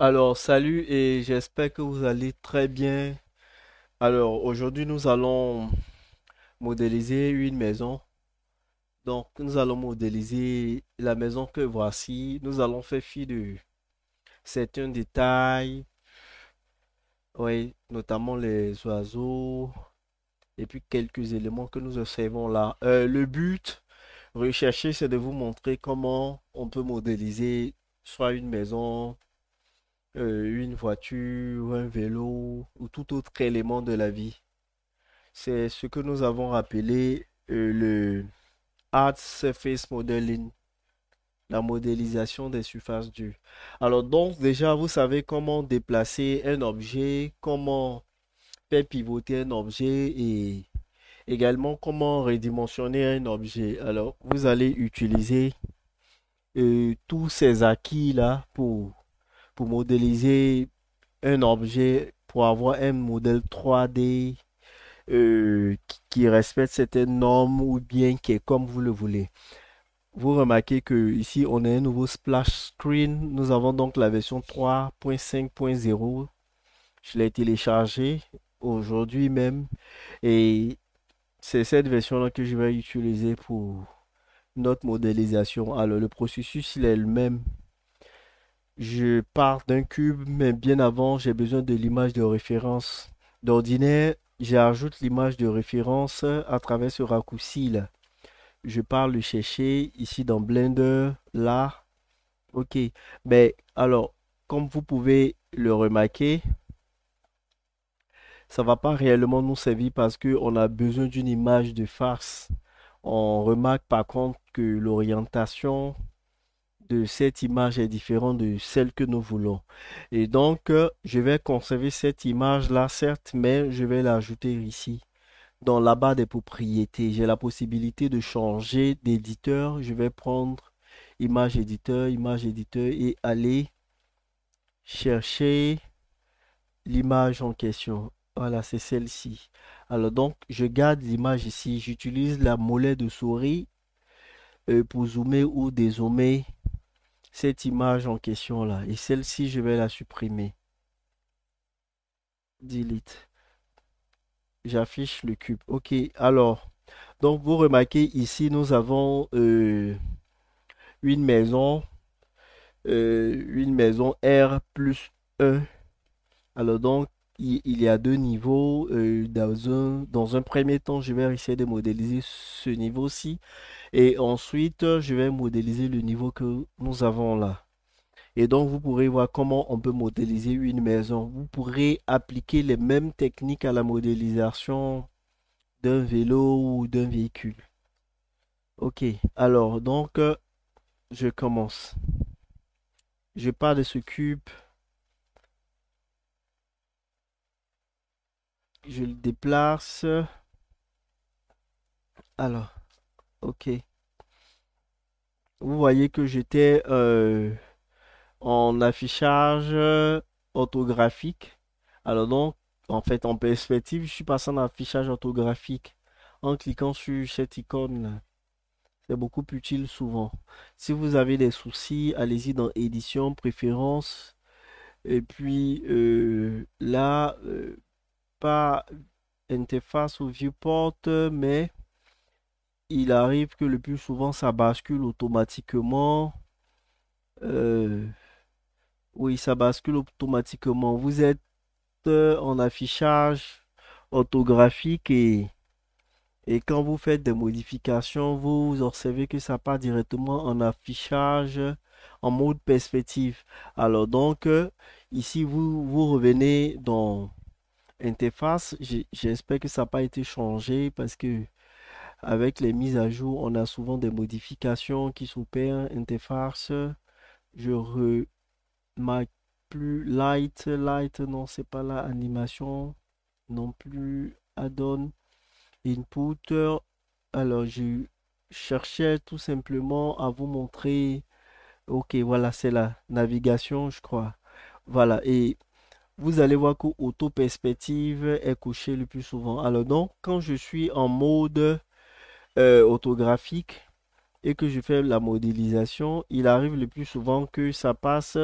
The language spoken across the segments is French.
Alors, salut et j'espère que vous allez très bien. Alors, aujourd'hui, nous allons modéliser une maison. Donc, nous allons modéliser la maison que voici. Nous allons faire fi de certains détails, oui, notamment les oiseaux et puis quelques éléments que nous observons là. Le but recherché, c'est de vous montrer comment on peut modéliser soit une maison, une voiture, un vélo ou tout autre élément de la vie. C'est ce que nous avons appelé le Hard Surface Modeling, la modélisation des surfaces dues. Alors donc déjà, vous savez comment déplacer un objet, comment faire pivoter un objet et également comment redimensionner un objet. Alors vous allez utiliser tous ces acquis-là pour modéliser un objet, pour avoir un modèle 3D qui respecte certaines normes ou bien qui est comme vous le voulez. Vous remarquez que ici on a un nouveau splash screen. Nous avons donc la version 3.5.0. Je l'ai téléchargé aujourd'hui même et c'est cette version-là que je vais utiliser pour notre modélisation. Alors le processus il est le même. Je pars d'un cube, mais bien avant, j'ai besoin de l'image de référence. D'ordinaire, j'ajoute l'image de référence à travers ce raccourci-là. Je pars le chercher ici dans Blender, là. Ok. Mais alors, comme vous pouvez le remarquer, ça va pas réellement nous servir parce que on a besoin d'une image de face. On remarque par contre que l'orientation de cette image est différente de celle que nous voulons. Et donc, je vais conserver cette image-là, certes, mais je vais l'ajouter ici. Dans la barre des propriétés, j'ai la possibilité de changer d'éditeur. Je vais prendre image éditeur et aller chercher l'image en question. Voilà, c'est celle-ci. Alors donc, je garde l'image ici. J'utilise la molette de souris pour zoomer ou dézoomer cette image en question là. Et celle-ci, je vais la supprimer. Delete. J'affiche le cube. Ok, alors, donc vous remarquez ici, nous avons une maison, une maison R plus 1. Alors donc, il y a deux niveaux. Dans un premier temps, je vais essayer de modéliser ce niveau-ci. Et ensuite, je vais modéliser le niveau que nous avons là. Et donc, vous pourrez voir comment on peut modéliser une maison. Vous pourrez appliquer les mêmes techniques à la modélisation d'un vélo ou d'un véhicule. Ok, alors, donc, je commence. Je pars de ce cube, je le déplace. Alors, ok. Vous voyez que j'étais en affichage orthographique. Alors donc, en fait, en perspective, je suis passé en affichage orthographique en cliquant sur cette icône-là. C'est beaucoup plus utile souvent. Si vous avez des soucis, allez-y dans édition, préférences, et puis là, pas interface ou viewport, mais il arrive que le plus souvent ça bascule automatiquement. Euh, oui, ça bascule automatiquement. Vous êtes en affichage orthographique et quand vous faites des modifications, vous observez que ça part directement en affichage en mode perspective. Alors donc, ici, vous revenez dans interface. J'espère que ça n'a pas été changé parce que avec les mises à jour, on a souvent des modifications qui s'opèrent. Interface, je remarque plus light, non, c'est pas la animation non plus. Add-on. Input. Alors, je cherchais tout simplement à vous montrer. Ok, voilà, c'est la navigation, je crois. Voilà, et vous allez voir que auto-perspective est couché le plus souvent. Alors, donc, quand je suis en mode orthographique et que je fais la modélisation, il arrive le plus souvent que ça passe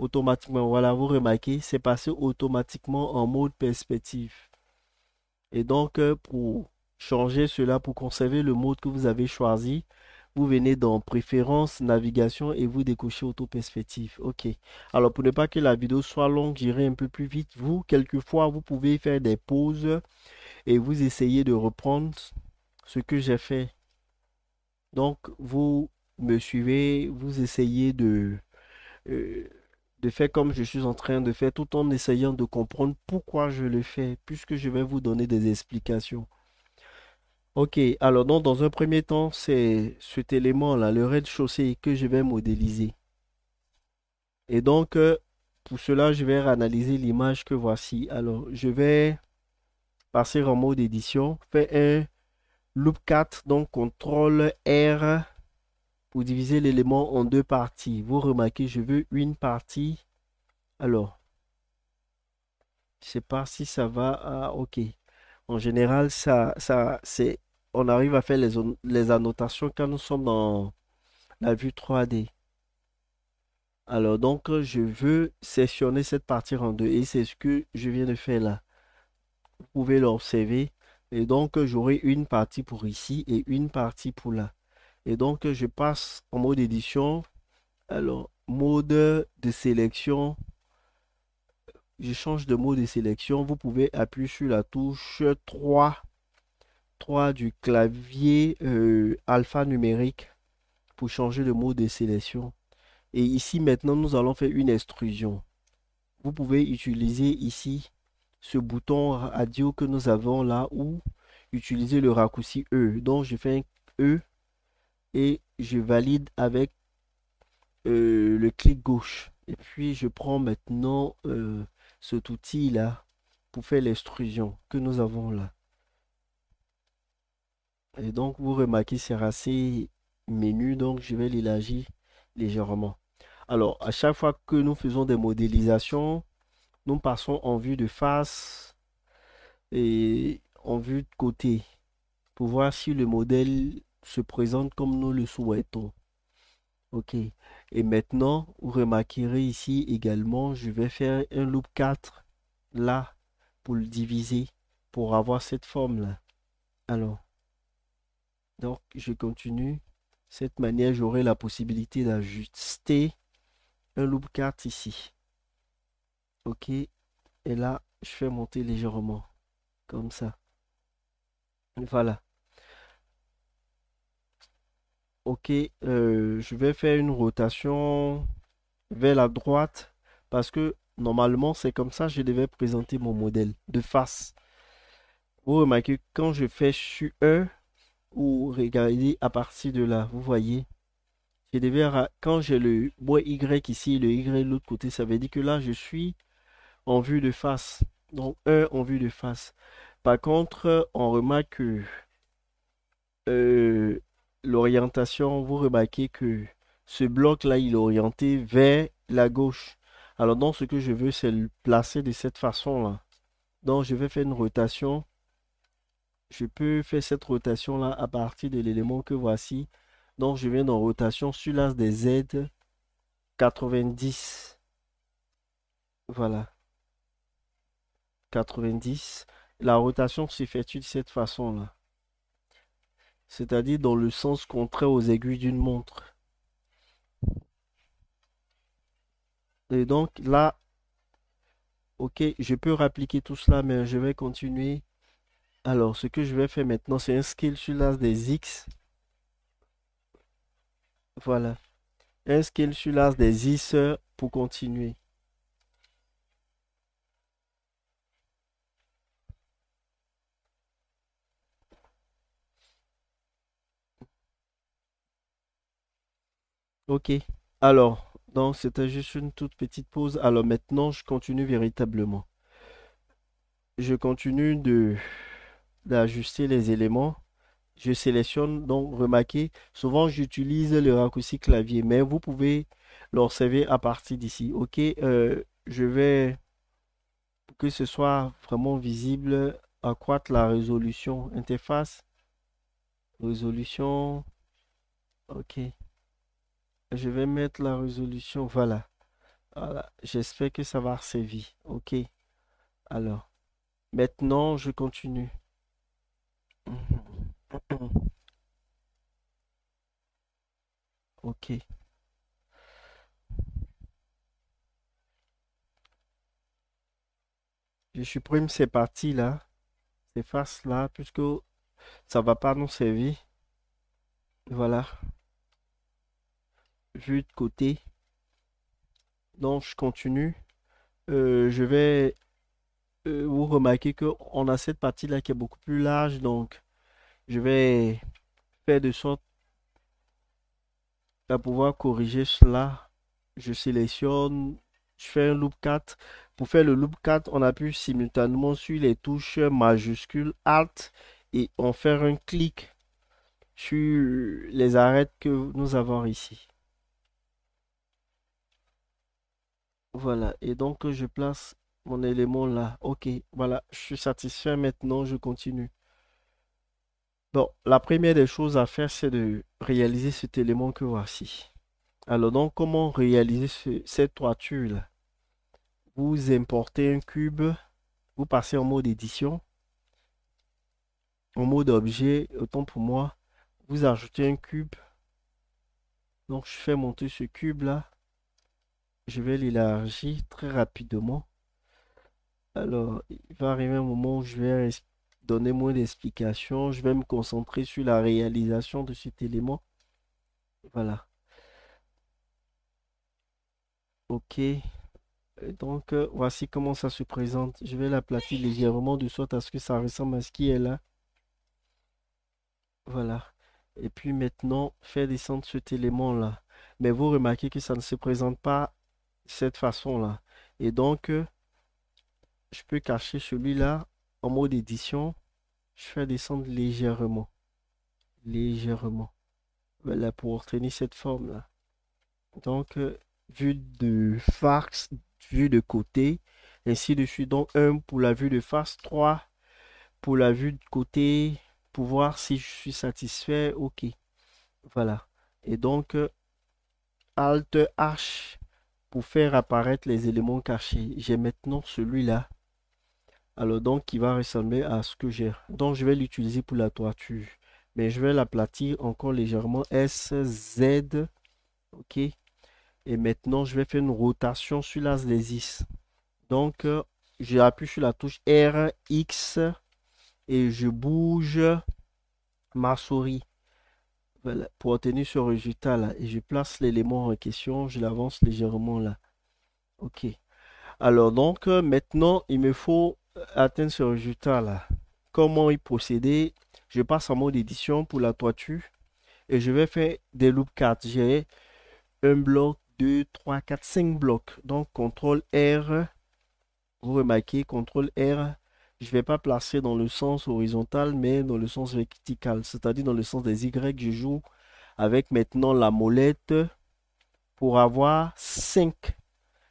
automatiquement. Voilà, vous remarquez, c'est passé automatiquement en mode perspective. Et donc, pour changer cela, pour conserver le mode que vous avez choisi, vous venez dans Préférences, Navigation et vous décochez Auto-perspective. OK. Alors, pour ne pas que la vidéo soit longue, j'irai un peu plus vite. Vous, quelquefois, vous pouvez faire des pauses et vous essayez de reprendre ce que j'ai fait. Donc, vous me suivez, vous essayez euh, de faire comme je suis en train de faire tout en essayant de comprendre pourquoi je le fais, puisque je vais vous donner des explications. Ok, alors donc dans un premier temps, c'est cet élément-là, le rez-de-chaussée que je vais modéliser. Et donc, pour cela, je vais analyser l'image que voici. Alors, je vais passer en mode édition, faire un loop 4, donc CTRL R pour diviser l'élément en deux parties. Vous remarquez, je veux une partie. Alors, je sais pas si ça va. Ah, ok. En général, c'est, on arrive à faire les annotations quand nous sommes dans la vue 3D. Alors, donc, je veux sectionner cette partie en deux et c'est ce que je viens de faire là. Vous pouvez l'observer. Et donc, j'aurai une partie pour ici et une partie pour là. Et donc, je passe en mode édition. Alors, mode de sélection. Je change de mode de sélection. Vous pouvez appuyer sur la touche 3 du clavier alphanumérique pour changer de mode de sélection. Et ici, maintenant, nous allons faire une extrusion. Vous pouvez utiliser ici ce bouton radio que nous avons là ou utiliser le raccourci E. Donc, je fais un E et je valide avec le clic gauche. Et puis, je prends maintenant cet outil-là pour faire l'extrusion que nous avons là. Et donc, vous remarquez, c'est assez menu, donc je vais l'élargir légèrement. Alors, à chaque fois que nous faisons des modélisations, nous passons en vue de face et en vue de côté pour voir si le modèle se présente comme nous le souhaitons. OK. Et maintenant, vous remarquerez ici également, je vais faire un loop 4 là pour le diviser pour avoir cette forme-là. Alors, donc, je continue. De cette manière, j'aurai la possibilité d'ajuster un loop 4 ici. OK. Et là, je fais monter légèrement. Comme ça. Voilà. OK. Je vais faire une rotation vers la droite parce que normalement, c'est comme ça que je devais présenter mon modèle de face. Vous remarquez, quand je fais sur E, ou regardez à partir de là, vous voyez, quand j'ai le bois Y ici, le Y de l'autre côté, ça veut dire que là, je suis en vue de face. Donc, E en vue de face. Par contre, on remarque que euh, l'orientation, vous remarquez que ce bloc-là, il est orienté vers la gauche. Alors, donc, ce que je veux, c'est le placer de cette façon-là. Donc, je vais faire une rotation. Je peux faire cette rotation-là à partir de l'élément que voici. Donc, je viens dans rotation sur l'axe des Z 90. Voilà, 90. La rotation s'effectue de cette façon-là. C'est-à-dire dans le sens contraire aux aiguilles d'une montre. Et donc là, ok, je peux réappliquer tout cela, mais je vais continuer. Alors, ce que je vais faire maintenant, c'est un scale sur l'axe des X. Voilà. Un scale sur l'axe des X pour continuer. Ok. Alors, donc c'était juste une toute petite pause. Alors maintenant, je continue véritablement. Je continue d'ajuster les éléments. Je sélectionne, donc remarquez, souvent j'utilise le raccourci clavier, mais vous pouvez l'observer à partir d'ici. Ok, je vais, pour que ce soit vraiment visible, accroître la résolution. Interface, résolution, ok. Je vais mettre la résolution, voilà. Voilà, j'espère que ça va servir. OK. Alors, maintenant, je continue. OK. Je supprime ces parties-là, ces faces-là, puisque ça va pas nous servir. Voilà, vue de côté. Donc, je continue. Je vais vous remarquer qu'on a cette partie-là qui est beaucoup plus large. Donc, je vais faire de sorte à pouvoir corriger cela. Je sélectionne, je fais un loop 4. Pour faire le loop 4, on appuie simultanément sur les touches majuscules Alt et on fait un clic sur les arêtes que nous avons ici. Voilà, et donc je place mon élément là. Ok, voilà, je suis satisfait maintenant, je continue. Bon, la première des choses à faire, c'est de réaliser cet élément que voici. Alors donc, comment réaliser cette toiture-là? Vous importez un cube, vous passez en mode édition, en mode objet, autant pour moi, vous ajoutez un cube. Donc, je fais monter ce cube-là. Je vais l'élargir très rapidement. Alors, il va arriver un moment où je vais donner moins d'explications. Je vais me concentrer sur la réalisation de cet élément. Voilà. OK. Et donc, voici comment ça se présente. Je vais l'aplatir légèrement de sorte à ce que ça ressemble à ce qui est là. Voilà. Et puis maintenant, faire descendre cet élément-là. Mais vous remarquez que ça ne se présente pas de cette façon-là. Et donc, je peux cacher celui-là en mode édition. Je fais descendre légèrement. Légèrement. Voilà, pour obtenir cette forme-là. Donc, vue de face, vue de côté, ainsi de suite. Donc, 1 pour la vue de face, 3 pour la vue de côté, pour voir si je suis satisfait. OK. Voilà. Et donc, Alt H pour faire apparaître les éléments cachés. J'ai maintenant celui-là. Alors, donc, qui va ressembler à ce que j'ai. Donc, je vais l'utiliser pour la toiture. Mais je vais l'aplatir encore légèrement. S, Z. OK. Et maintenant, je vais faire une rotation sur l'as des Is. Donc, j'appuie sur la touche R, X et je bouge ma souris. Voilà, pour obtenir ce résultat-là. Et je place l'élément en question, je l'avance légèrement là. OK. Alors donc, maintenant, il me faut atteindre ce résultat-là. Comment y procéder? Je passe en mode édition pour la toiture et je vais faire des loops 4. J'ai un bloc, 2, 3, 4, 5 blocs. Donc, CTRL R, vous remarquez, CTRL R, je ne vais pas placer dans le sens horizontal, mais dans le sens vertical, c'est-à-dire dans le sens des Y. Je joue avec maintenant la molette pour avoir 5.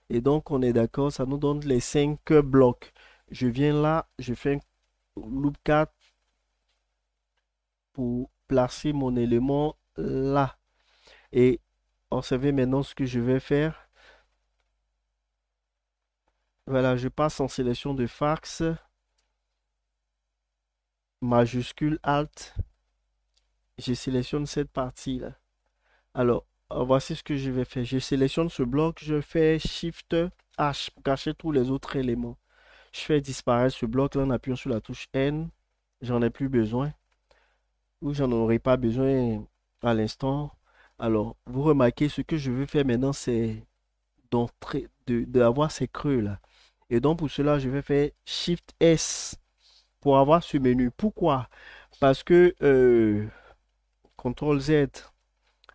Et donc, on est d'accord, ça nous donne les 5 blocs. Je viens là, je fais un loop 4 pour placer mon élément là. Et observez maintenant ce que je vais faire. Voilà, je passe en sélection de fax, majuscule Alt. Je sélectionne cette partie-là. Alors, voici ce que je vais faire. Je sélectionne ce bloc, je fais Shift H pour cacher tous les autres éléments. Je fais disparaître ce bloc-là en appuyant sur la touche N. J'en ai plus besoin. Ou j'en aurai pas besoin à l'instant. Alors, vous remarquez, ce que je veux faire maintenant, c'est d'entrer, d'avoir ces creux-là. Et donc, pour cela, je vais faire Shift S pour avoir ce menu. Pourquoi? Parce que CTRL Z.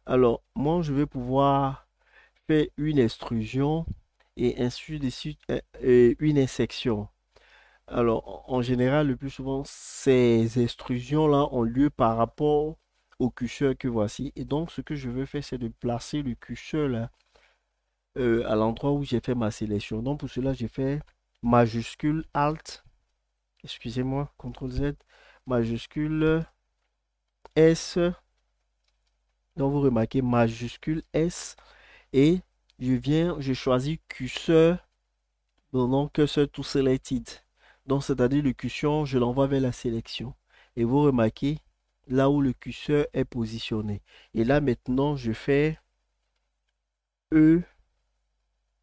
Alors, moi, je vais pouvoir faire une extrusion et ainsi de suite, une intersection. Alors, en général, le plus souvent, ces extrusions-là ont lieu par rapport au curseur que voici. Et donc, ce que je veux faire, c'est de placer le curseur là, à l'endroit où j'ai fait ma sélection. Donc, pour cela, j'ai fait majuscule Alt, excusez-moi, CTRL Z, majuscule S. Donc, vous remarquez majuscule S et je choisis curseur, donnant cursor to selected. Donc, c'est-à-dire le curseur, je l'envoie vers la sélection. Et vous remarquez là où le curseur est positionné. Et là, maintenant, je fais E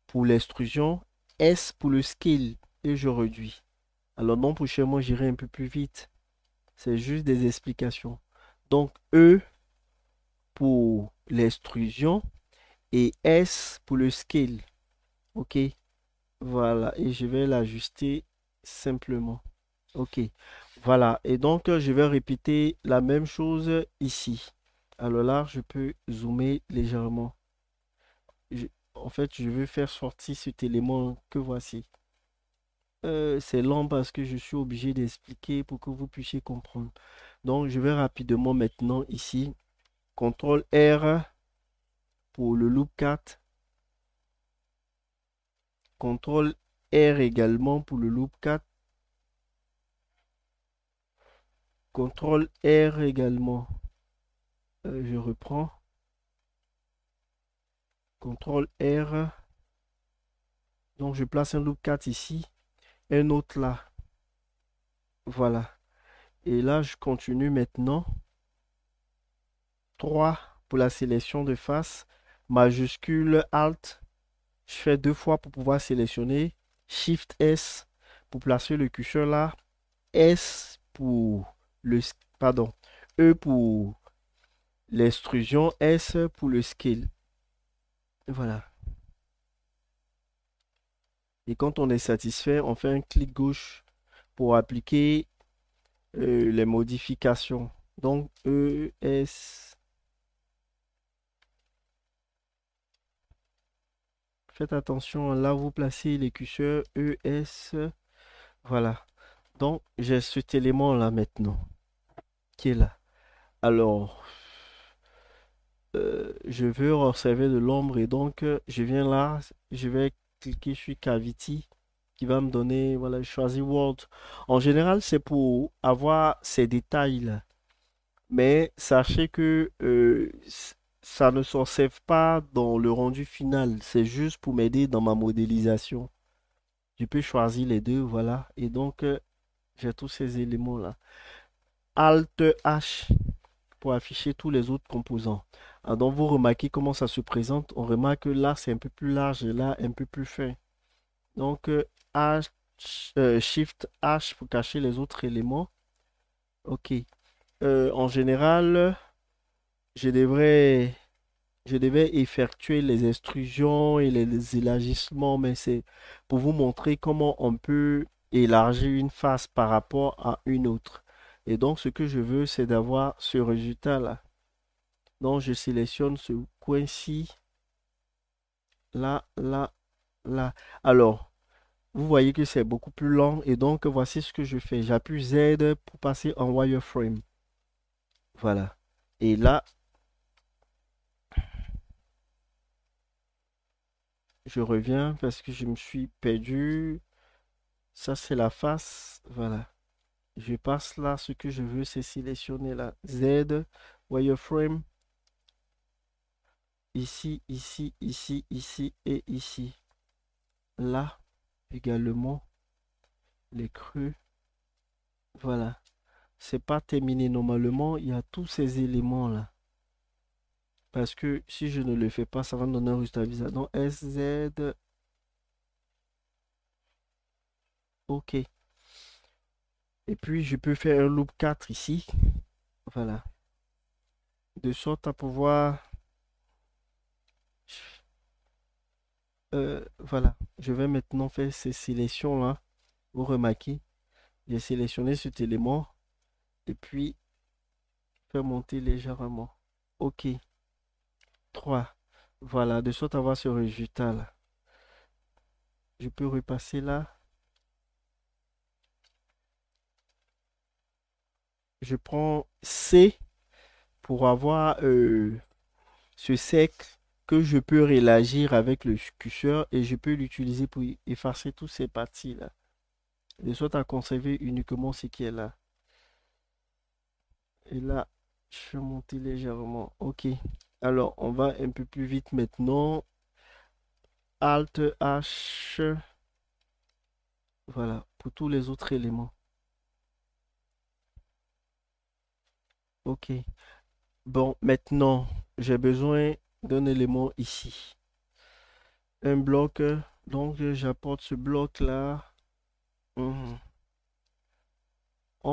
pour l'extrusion, S pour le scale et je réduis. Alors, non, prochainement, j'irai un peu plus vite. C'est juste des explications. Donc, E pour l'extrusion et S pour le scale. OK? Voilà. Et je vais l'ajuster simplement. OK. Voilà. Et donc, je vais répéter la même chose ici. Alors là, je peux zoomer légèrement. Je- En fait, je veux faire sortir cet élément que voici. C'est lent parce que je suis obligé d'expliquer pour que vous puissiez comprendre. Donc, je vais rapidement maintenant ici. CTRL R pour le loop 4. CTRL R également pour le loop 4. CTRL R également. Je reprends. CTRL R. Donc, je place un loop 4 ici. Un autre là. Voilà. Et là, je continue maintenant. 3 pour la sélection de face. Majuscule Alt. Je fais deux fois pour pouvoir sélectionner. Shift S pour placer le curseur là. S pour le... Pardon. E pour l'extrusion. S pour le scale. Voilà. Et quand on est satisfait, on fait un clic gauche pour appliquer les modifications. Donc, E, S. Faites attention, là vous placez les curseurs E, S. Voilà. Donc, j'ai cet élément-là maintenant, qui est là. Alors, je veux observer de l'ombre et donc, je viens là, je vais cliquer sur Cavity, qui va me donner, voilà, je choisis World. En général, c'est pour avoir ces détails-là. Mais sachez que ça ne s'en sert pas dans le rendu final. C'est juste pour m'aider dans ma modélisation. Je peux choisir les deux, voilà. Et donc, j'ai tous ces éléments-là. Alt H pour afficher tous les autres composants. Ah, donc, vous remarquez comment ça se présente. On remarque que là, c'est un peu plus large et là, un peu plus fin. Donc, H, Shift H pour cacher les autres éléments. OK. En général, je devrais je devais effectuer les extrusions et les élargissements, mais c'est pour vous montrer comment on peut élargir une face par rapport à une autre. Et donc, ce que je veux, c'est d'avoir ce résultat-là. Donc, je sélectionne ce coin-ci, là, là, là. Alors, vous voyez que c'est beaucoup plus long. Et donc, voici ce que je fais. J'appuie Z pour passer en wireframe. Voilà. Et là, je reviens parce que je me suis perdu. Ça, c'est la face. Voilà. Je passe là, ce que je veux, c'est sélectionner là. Z, wireframe, ici, ici, ici, ici et ici. Là, également, les creux. Voilà. C'est pas terminé normalement, il y a tous ces éléments là. Parce que si je ne le fais pas, ça va me donner un résultat bizarre. Donc, S, Z, OK. Et puis, je peux faire un loop 4 ici. Voilà. De sorte à pouvoir... voilà. Je vais maintenant faire ces sélections là. Vous remarquez, j'ai sélectionné cet élément et puis faire monter légèrement. OK. 3. Voilà, de sorte à avoir ce résultat là. Je peux repasser là. Je prends C pour avoir ce cercle que je peux réagir avec le curseur et je peux l'utiliser pour effacer toutes ces parties là. De sorte à conserver uniquement ce qui est là. Et là, je fais monter légèrement. OK. Alors, on va un peu plus vite maintenant. Alt H. Voilà, pour tous les autres éléments. Ok. Bon, maintenant, j'ai besoin d'un élément ici. Un bloc. Donc, j'apporte ce bloc-là. En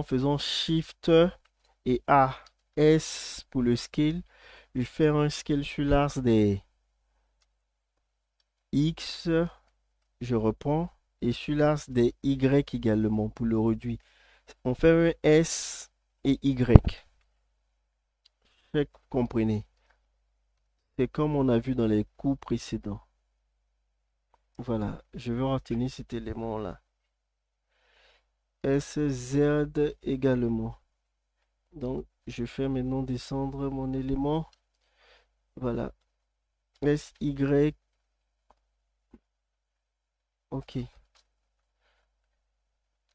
faisant Shift et A. S pour le scale. Je fais un scale sur l'axe des X. Je reprends. Et sur l'axe des Y également pour le réduit. On fait un S et Y. Vous comprenez. C'est comme on a vu dans les cours précédents. Voilà, je vais retenir cet élément-là. SZ également. Donc, je fais maintenant descendre mon élément. Voilà. SY. Ok.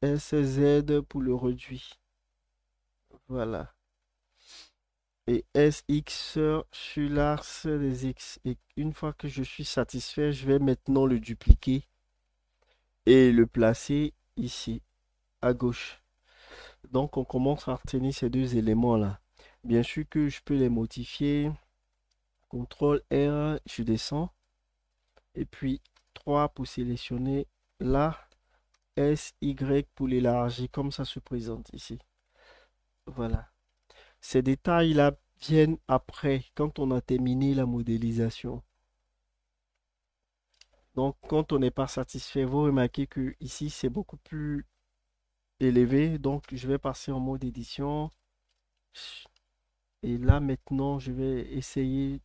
SZ pour le réduit. Voilà. Et SX sur l'axe des X. Et une fois que je suis satisfait, je vais maintenant le dupliquer et le placer ici, à gauche. Donc, on commence à retenir ces deux éléments-là. Bien sûr que je peux les modifier. CTRL R, je descends. Et puis 3 pour sélectionner là. SY pour l'élargir comme ça se présente ici. Voilà. Ces détails-là viennent après, quand on a terminé la modélisation. Donc, quand on n'est pas satisfait, vous remarquez que ici, c'est beaucoup plus élevé. Donc, je vais passer en mode édition. Et là, maintenant, je vais essayer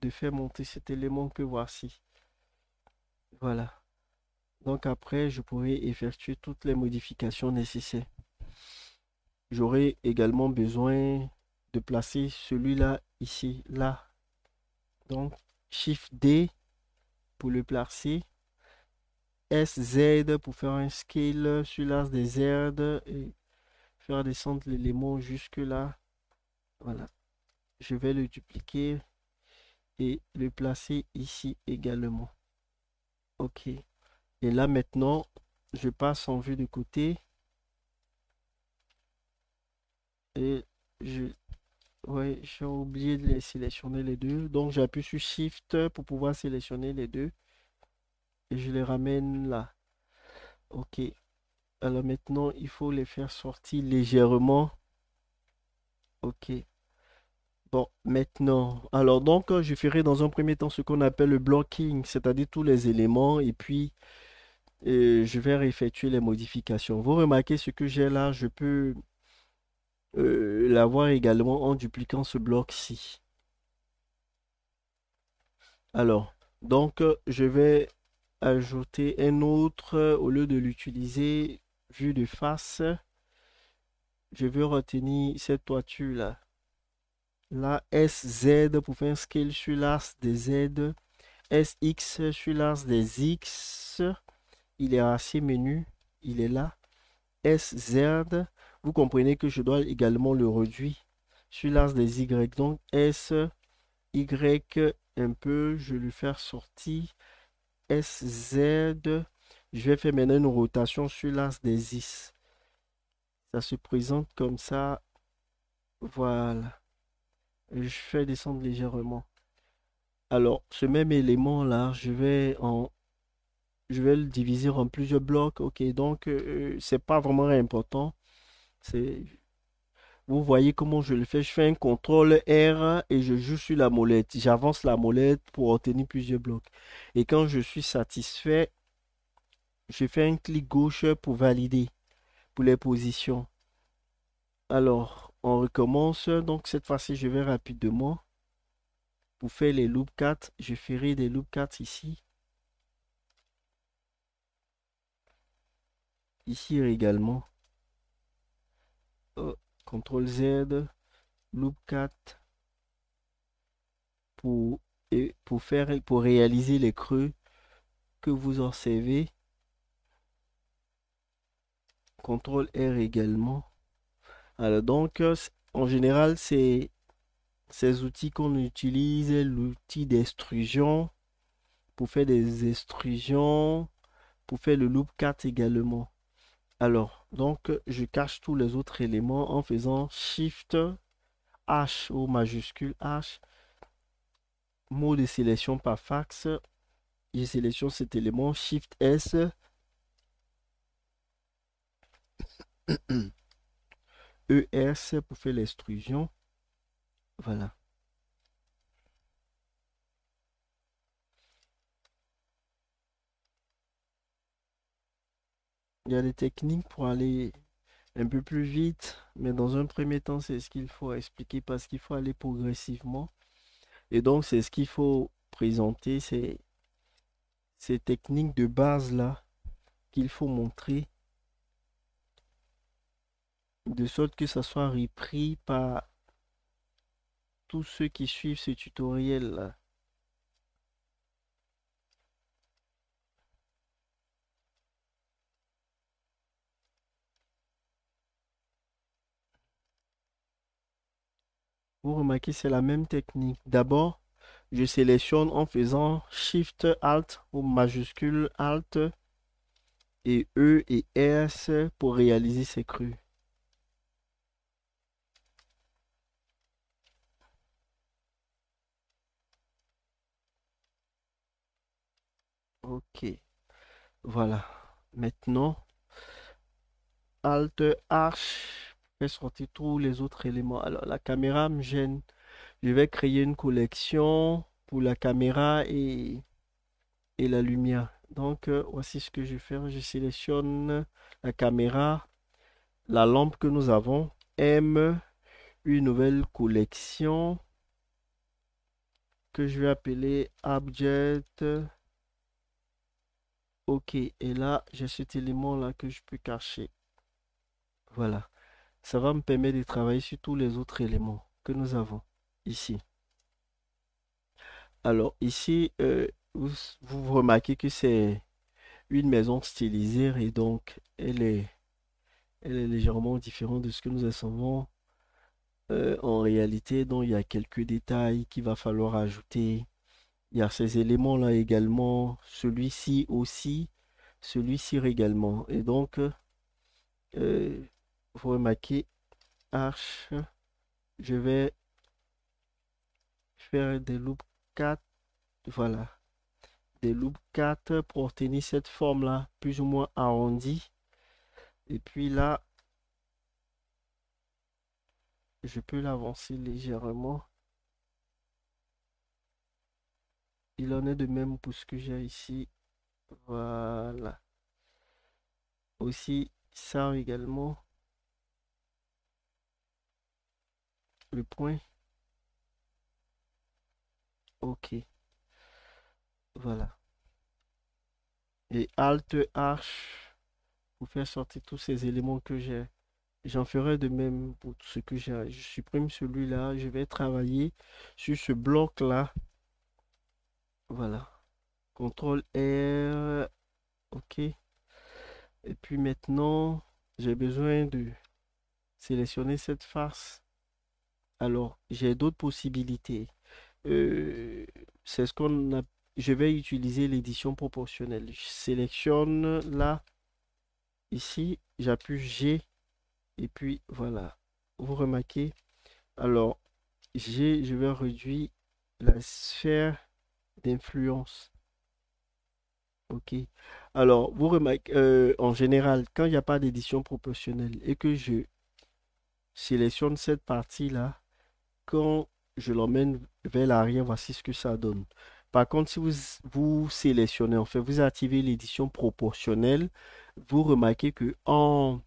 de faire monter cet élément que voici. Voilà. Donc, après, je pourrai effectuer toutes les modifications nécessaires. J'aurai également besoin de placer celui-là ici, là. Donc, Shift D pour le placer. SZ pour faire un scale sur l'axe des Z et faire descendre l'élément jusque là. Voilà. Je vais le dupliquer et le placer ici également. OK. Et là maintenant, je passe en vue de côté et ouais, j'ai oublié de les sélectionner les deux. Donc j'appuie sur Shift pour pouvoir sélectionner les deux et je les ramène là. OK. Alors maintenant, il faut les faire sortir légèrement. OK. Bon, maintenant, alors donc, je ferai dans un premier temps ce qu'on appelle le blocking, c'est-à-dire tous les éléments, et puis je vais réeffectuer les modifications. Vous remarquez ce que j'ai là, je peux l'avoir également en dupliquant ce bloc-ci. Alors, donc, je vais ajouter un autre, au lieu de l'utiliser vue de face, je vais retenir cette toiture-là. Là, SZ pour faire un scale sur l'axe des Z. SX sur l'axe des X. Il est assez menu. Il est là. SZ. Vous comprenez que je dois également le réduire sur l'axe des Y. Donc S, Y un peu. Je vais le faire sortir. SZ. Je vais faire maintenant une rotation sur l'axe des X. Ça se présente comme ça. Voilà. Je fais descendre légèrement. Alors, ce même élément-là, je vais le diviser en plusieurs blocs. Ok, donc c'est pas vraiment important. C'est, vous voyez comment je le fais. Je fais un contrôle R et je joue sur la molette. J'avance la molette pour obtenir plusieurs blocs. Et quand je suis satisfait, je fais un clic gauche pour valider pour les positions. Alors, on recommence. Donc cette fois-ci, je vais rapidement. Pour faire les loop 4, je ferai des loop 4 ici. Ici également. Oh, CTRL Z, loop 4 pour, pour réaliser les creux que vous observez. CTRL R également. Alors donc, en général, c'est ces outils qu'on utilise, l'outil d'extrusion pour faire des extrusions, pour faire le loop 4 également. Alors, donc, je cache tous les autres éléments en faisant Shift H ou majuscule H, mot de sélection par fax. Je sélectionne cet élément, Shift S, ES pour faire l'extrusion. Voilà. Il y a des techniques pour aller un peu plus vite, mais dans un premier temps, c'est ce qu'il faut expliquer parce qu'il faut aller progressivement. Et donc, c'est ce qu'il faut présenter, ces techniques de base-là qu'il faut montrer, de sorte que ça soit repris par tous ceux qui suivent ce tutoriel-là. Vous remarquez, c'est la même technique. D'abord, je sélectionne en faisant Shift Alt ou majuscule Alt et E et S pour réaliser ces crues. Ok, voilà. Maintenant, Alt H fait sortir tous les autres éléments. Alors, la caméra me gêne. Je vais créer une collection pour la caméra et la lumière. Donc, voici ce que je vais faire. Je sélectionne la caméra, la lampe que nous avons, M, une nouvelle collection que je vais appeler Object. OK. Et là, j'ai cet élément-là que je peux cacher. Voilà. Ça va me permettre de travailler sur tous les autres éléments que nous avons ici. Alors, ici, vous remarquez que c'est une maison stylisée et donc elle est légèrement différente de ce que nous recevons en réalité. Donc, il y a quelques détails qu'il va falloir ajouter. Il y a ces éléments-là également, celui-ci aussi, celui-ci également. Et donc, vous remarquez, H, je vais faire des loops 4, voilà, des loops 4 pour obtenir cette forme-là, plus ou moins arrondie. Et puis là, je peux l'avancer légèrement. Il en est de même pour ce que j'ai ici. Voilà. Aussi, ça également, le point. OK, voilà. Et Alt H pour faire sortir tous ces éléments que j'ai. J'en ferai de même pour tout ce que j'ai. Je supprime celui-là. Je vais travailler sur ce bloc-là. Voilà. CTRL R. OK. Et puis maintenant, j'ai besoin de sélectionner cette face. Alors, j'ai d'autres possibilités. Euh, c'est ce qu'on a. Je vais utiliser l'édition proportionnelle. Je sélectionne là, ici, j'appuie G et puis voilà. Vous remarquez. Alors, G, je vais réduire la sphère d'influence. OK. Alors, vous remarquez, en général, quand il n'y a pas d'édition proportionnelle et que je sélectionne cette partie-là, quand je l'emmène vers l'arrière, voici ce que ça donne. Par contre, si vous sélectionnez, en fait, vous activez l'édition proportionnelle, vous remarquez que en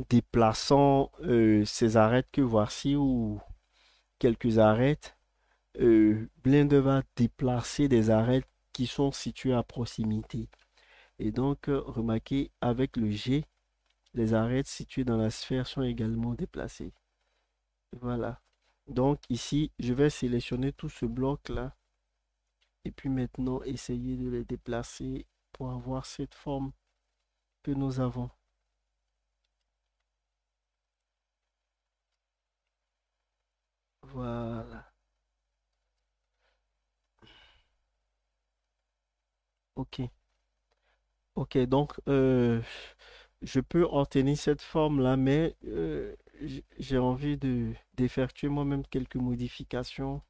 déplaçant ces arêtes que voici ou quelques arêtes, Blender va déplacer des arêtes qui sont situées à proximité. Et donc, remarquez, avec le G, les arêtes situées dans la sphère sont également déplacées. Voilà. Donc ici, je vais sélectionner tout ce bloc-là et puis maintenant essayer de les déplacer pour avoir cette forme que nous avons. Voilà. Ok. Ok, donc je peux obtenir cette forme-là, mais j'ai envie d'effectuer moi-même quelques modifications.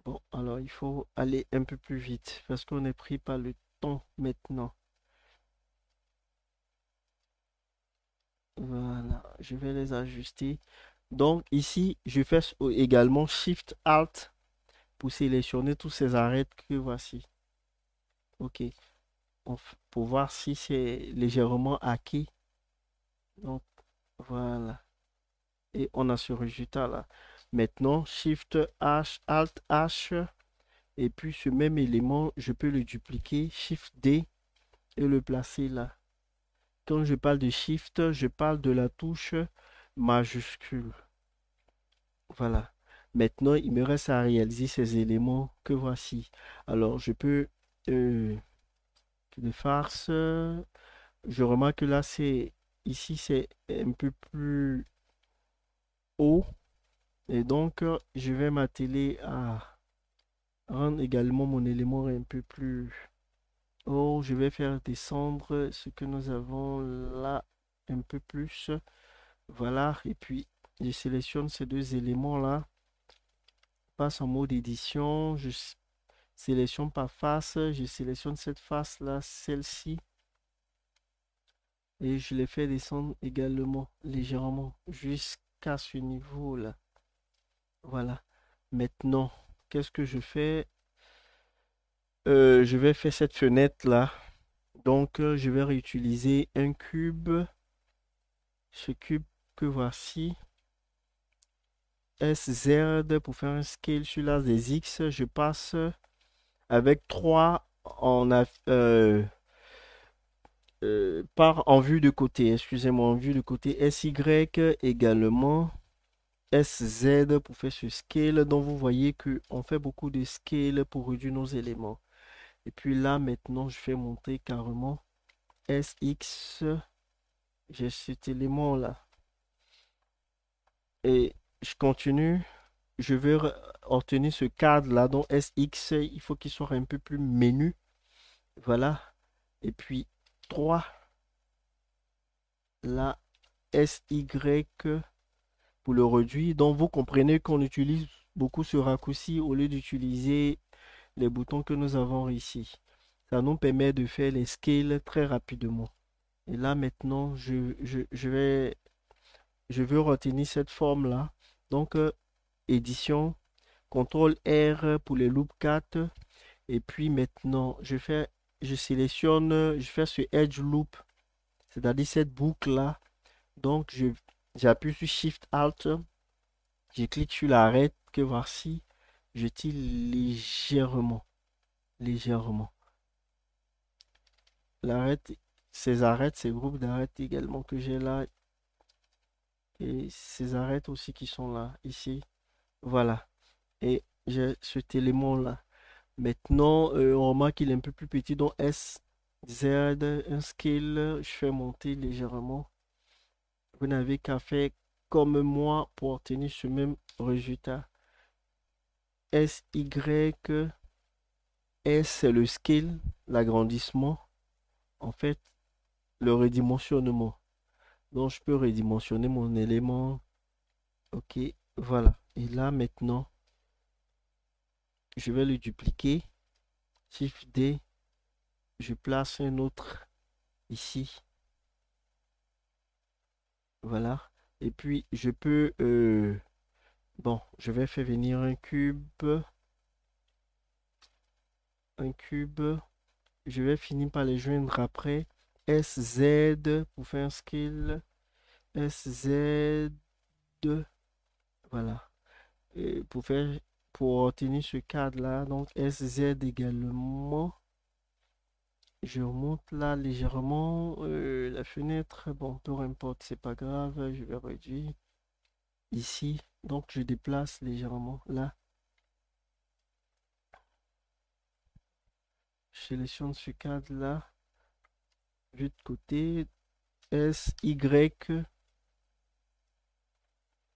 Bon, alors il faut aller un peu plus vite parce qu'on est pris par le temps maintenant. Voilà, je vais les ajuster. Donc ici, je fais également Shift Alt pour sélectionner tous ces arêtes que voici. Ok, pour voir si c'est légèrement hacké. Donc voilà. Et on a ce résultat là. Maintenant, Shift H, Alt H, et puis ce même élément, je peux le dupliquer, Shift D et le placer là. Quand je parle de Shift, je parle de la touche majuscule. Voilà. Maintenant, il me reste à réaliser ces éléments que voici. Alors, je peux de farce. Je remarque que là, c'est ici, c'est un peu plus haut. Et donc, je vais m'atteler à rendre également mon élément un peu plus haut. Je vais faire descendre ce que nous avons là un peu plus. Voilà. Et puis, je sélectionne ces deux éléments-là. Passe en mode édition. Je sélectionne par face. Je sélectionne cette face-là, celle-ci. Et je les fais descendre également légèrement jusqu'à ce niveau-là. Voilà. Maintenant, qu'est-ce que je fais? Je vais faire cette fenêtre-là. Donc, je vais réutiliser un cube. Ce cube que voici. SZ pour faire un scale sur l'as des X. Je passe avec 3 en vue de côté. Excusez-moi, en vue de côté. SY également. SZ pour faire ce scale. Donc, vous voyez qu'on fait beaucoup de scale pour réduire nos éléments. Et puis là, maintenant, je fais monter carrément SX. J'ai cet élément-là. Et je continue. Je vais obtenir ce cadre-là. Donc SX, il faut qu'il soit un peu plus menu. Voilà. Et puis 3. Là, SY pour le réduire. Donc vous comprenez qu'on utilise beaucoup ce raccourci au lieu d'utiliser les boutons que nous avons ici. Ça nous permet de faire les scales très rapidement. Et là maintenant, je veux retenir cette forme-là. Donc, édition, CTRL R pour les loop 4. Et puis maintenant, je sélectionne, je fais ce edge loop, c'est-à-dire cette boucle-là. Donc, j'appuie sur Shift Alt, je clique sur l'arête que voici, je tire légèrement, légèrement. L'arête, ces arêtes, ces groupes d'arêtes également que j'ai là, et ces arêtes aussi qui sont là, ici. Voilà. Et j'ai cet élément-là. Maintenant, on remarque qu'il est un peu plus petit, donc S, Z, un scale, je fais monter légèrement. Vous n'avez qu'à faire comme moi pour obtenir ce même résultat. S, Y, S, c'est le scale, l'agrandissement. En fait, le redimensionnement. Donc, je peux redimensionner mon élément. Ok, voilà. Et là, maintenant, je vais le dupliquer. Shift D, je place un autre ici. Voilà. Et puis, je peux... bon, je vais faire venir un cube. Un cube. Je vais finir par les joindre après. SZ pour faire un scale. SZ. Voilà. Et pour obtenir ce cadre-là, donc SZ également. Je remonte là légèrement la fenêtre. Bon, peu importe, c'est pas grave. Je vais réduire ici. Donc, je déplace légèrement là. Je sélectionne ce cadre-là. Vue de côté. S, Y.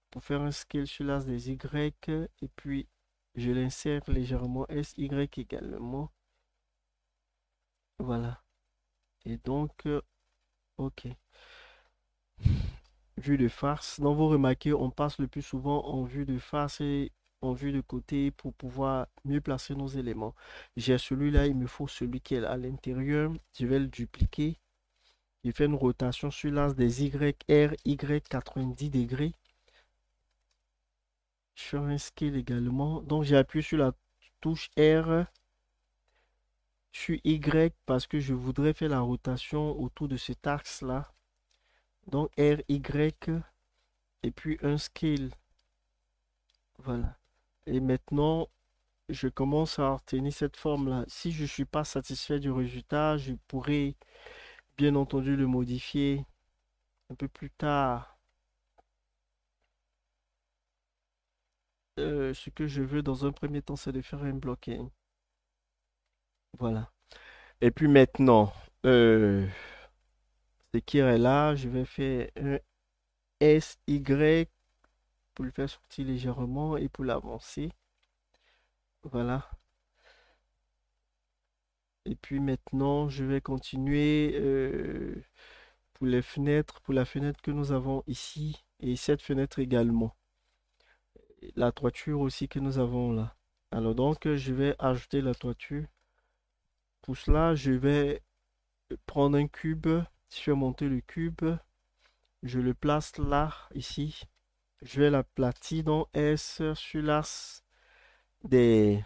Pour faire un scale sur l'as des Y. Et puis, je l'insère légèrement. S, Y également. Voilà. Et donc, ok. Vue de face. Donc, vous remarquez, on passe le plus souvent en vue de face et en vue de côté pour pouvoir mieux placer nos éléments. J'ai celui-là, il me faut celui qui est à l'intérieur. Je vais le dupliquer. Je fais une rotation sur l'axe des Y, R, Y, 90 degrés. Je fais un scale également. Donc, j'ai appuyé sur la touche R sur Y parce que je voudrais faire la rotation autour de cet axe-là. Donc, R, Y et puis un scale. Voilà. Et maintenant, je commence à obtenir cette forme-là. Si je ne suis pas satisfait du résultat, je pourrais bien entendu le modifier un peu plus tard. Ce que je veux dans un premier temps, c'est de faire un blocking. Voilà. Et puis maintenant, ce qui est là, je vais faire un SY pour le faire sortir légèrement et pour l'avancer. Voilà. Et puis maintenant, je vais continuer pour les fenêtres, pour la fenêtre que nous avons ici et cette fenêtre également. La toiture aussi que nous avons là. Alors donc, je vais ajouter la toiture. Pour cela, je vais prendre un cube. Je vais monter le cube. Je le place là, ici. Je vais l'aplatir dans S sur l'axe des,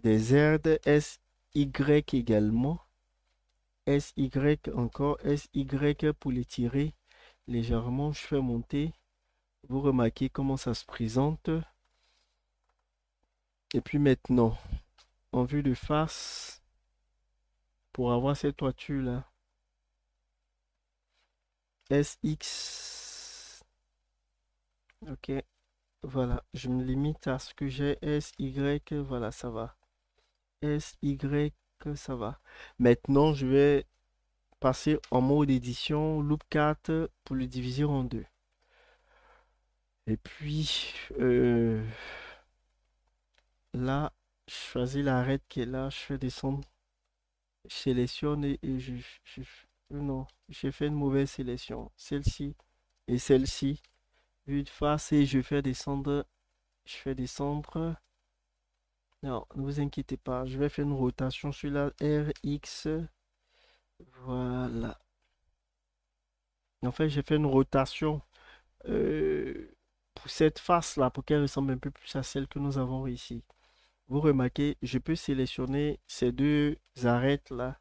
des Z, S, Y également. S, Y encore, S, Y pour les tirer légèrement. Je fais monter. Vous remarquez comment ça se présente. Et puis maintenant, en vue de face, pour avoir cette toiture-là, SX. Ok, voilà. Je me limite à ce que j'ai SY. Voilà, ça va. SY, ça va. Maintenant, je vais passer en mode édition, loop 4 pour le diviser en deux. Et puis, là, je choisis l'arête qui est là, je fais descendre, je sélectionne et non, j'ai fait une mauvaise sélection. Celle-ci et celle-ci, vue de face et je fais descendre. Non, ne vous inquiétez pas, je vais faire une rotation sur la RX. Voilà. En fait, j'ai fait une rotation pour cette face-là, pour qu'elle ressemble un peu plus à celle que nous avons ici. Vous remarquez, je peux sélectionner ces deux arêtes-là.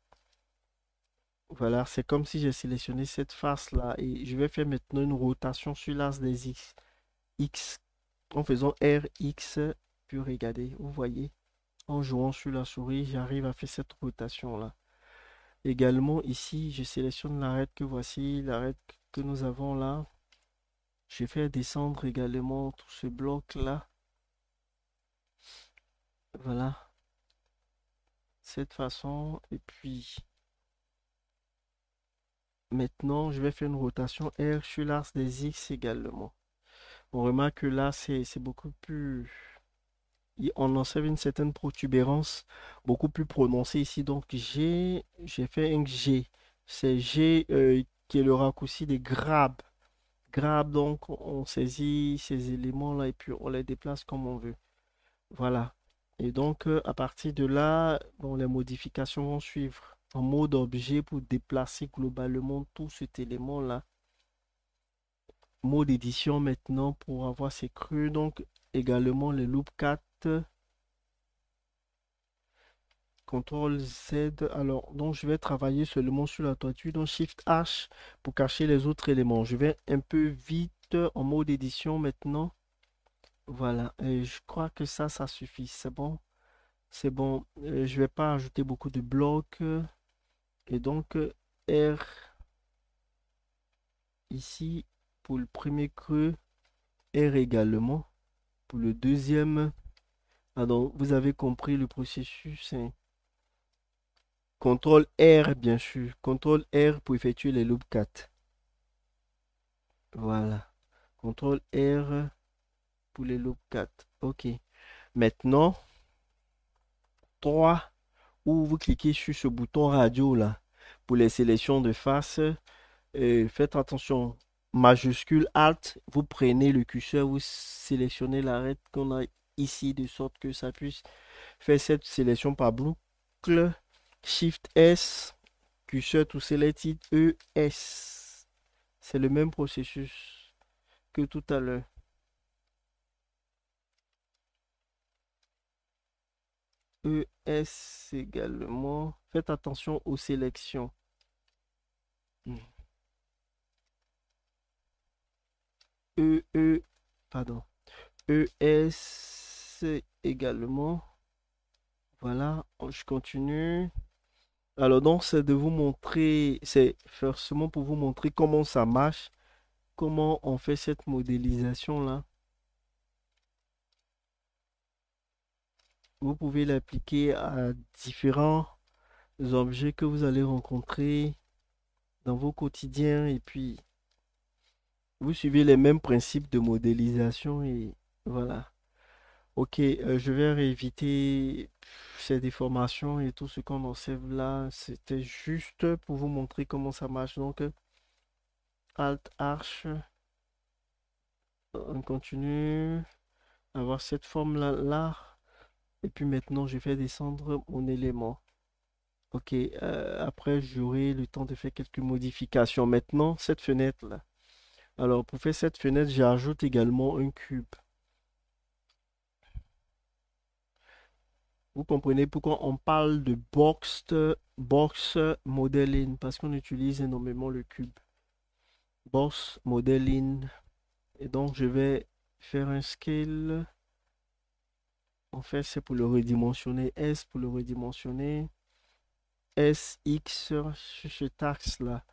Voilà, c'est comme si j'ai sélectionné cette face-là et je vais faire maintenant une rotation sur l'axe des X. X en faisant RX, puis regardez, vous voyez, en jouant sur la souris, j'arrive à faire cette rotation-là. Également, ici, je sélectionne l'arête que voici, l'arête que nous avons là. Je fais descendre également tout ce bloc-là. Voilà, cette façon. Et puis, maintenant, je vais faire une rotation R sur l'axe des X également. On remarque que là, c'est beaucoup plus... On observe une certaine protubérance beaucoup plus prononcée ici. Donc, j'ai fait un G. C'est G qui est le raccourci des grabs. Grab, donc, on saisit ces éléments-là et puis on les déplace comme on veut. Voilà. Et donc, à partir de là, bon, les modifications vont suivre en mode objet pour déplacer globalement tout cet élément-là. Mode édition maintenant pour avoir ces creux. Donc, également les loop 4. CTRL Z. Alors, donc, je vais travailler seulement sur la toiture. Donc, Shift H pour cacher les autres éléments. Je vais un peu vite en mode édition maintenant. Voilà. Et je crois que ça suffit. C'est bon. C'est bon. Je vais pas ajouter beaucoup de blocs. Et donc, R ici pour le premier creux. R également pour le deuxième. Ah donc, vous avez compris le processus. Hein. CTRL R, bien sûr. CTRL R pour effectuer les loop 4. Voilà. CTRL R pour les loop 4. OK. Maintenant, 3 ou vous cliquez sur ce bouton radio là pour les sélections de face. Faites attention, majuscule Alt, vous prenez le curseur, vous sélectionnez l'arête qu'on a ici de sorte que ça puisse faire cette sélection par boucle. Shift S, curseur to select it, ES. C'est le même processus que tout à l'heure. ES également. Faites attention aux sélections. Pardon. ES également. Voilà, je continue. Alors donc c'est de vous montrer, c'est forcément pour vous montrer comment ça marche, comment on fait cette modélisation là. Vous pouvez l'appliquer à différents objets que vous allez rencontrer dans vos quotidiens et puis vous suivez les mêmes principes de modélisation et voilà. Ok, je vais éviter ces déformations et tout ce qu'on observe là. C'était juste pour vous montrer comment ça marche. Donc, Alt Arch, on continue à avoir cette forme là. Et puis maintenant, je vais descendre mon élément. Ok, après, j'aurai le temps de faire quelques modifications. Maintenant, cette fenêtre là. Alors, pour faire cette fenêtre, j'ajoute également un cube. Vous comprenez pourquoi on parle de box modeling, parce qu'on utilise énormément le cube. Box modeling. Et donc, je vais faire un scale. En fait, c'est pour le redimensionner. S pour le redimensionner. SX sur cet axe-là.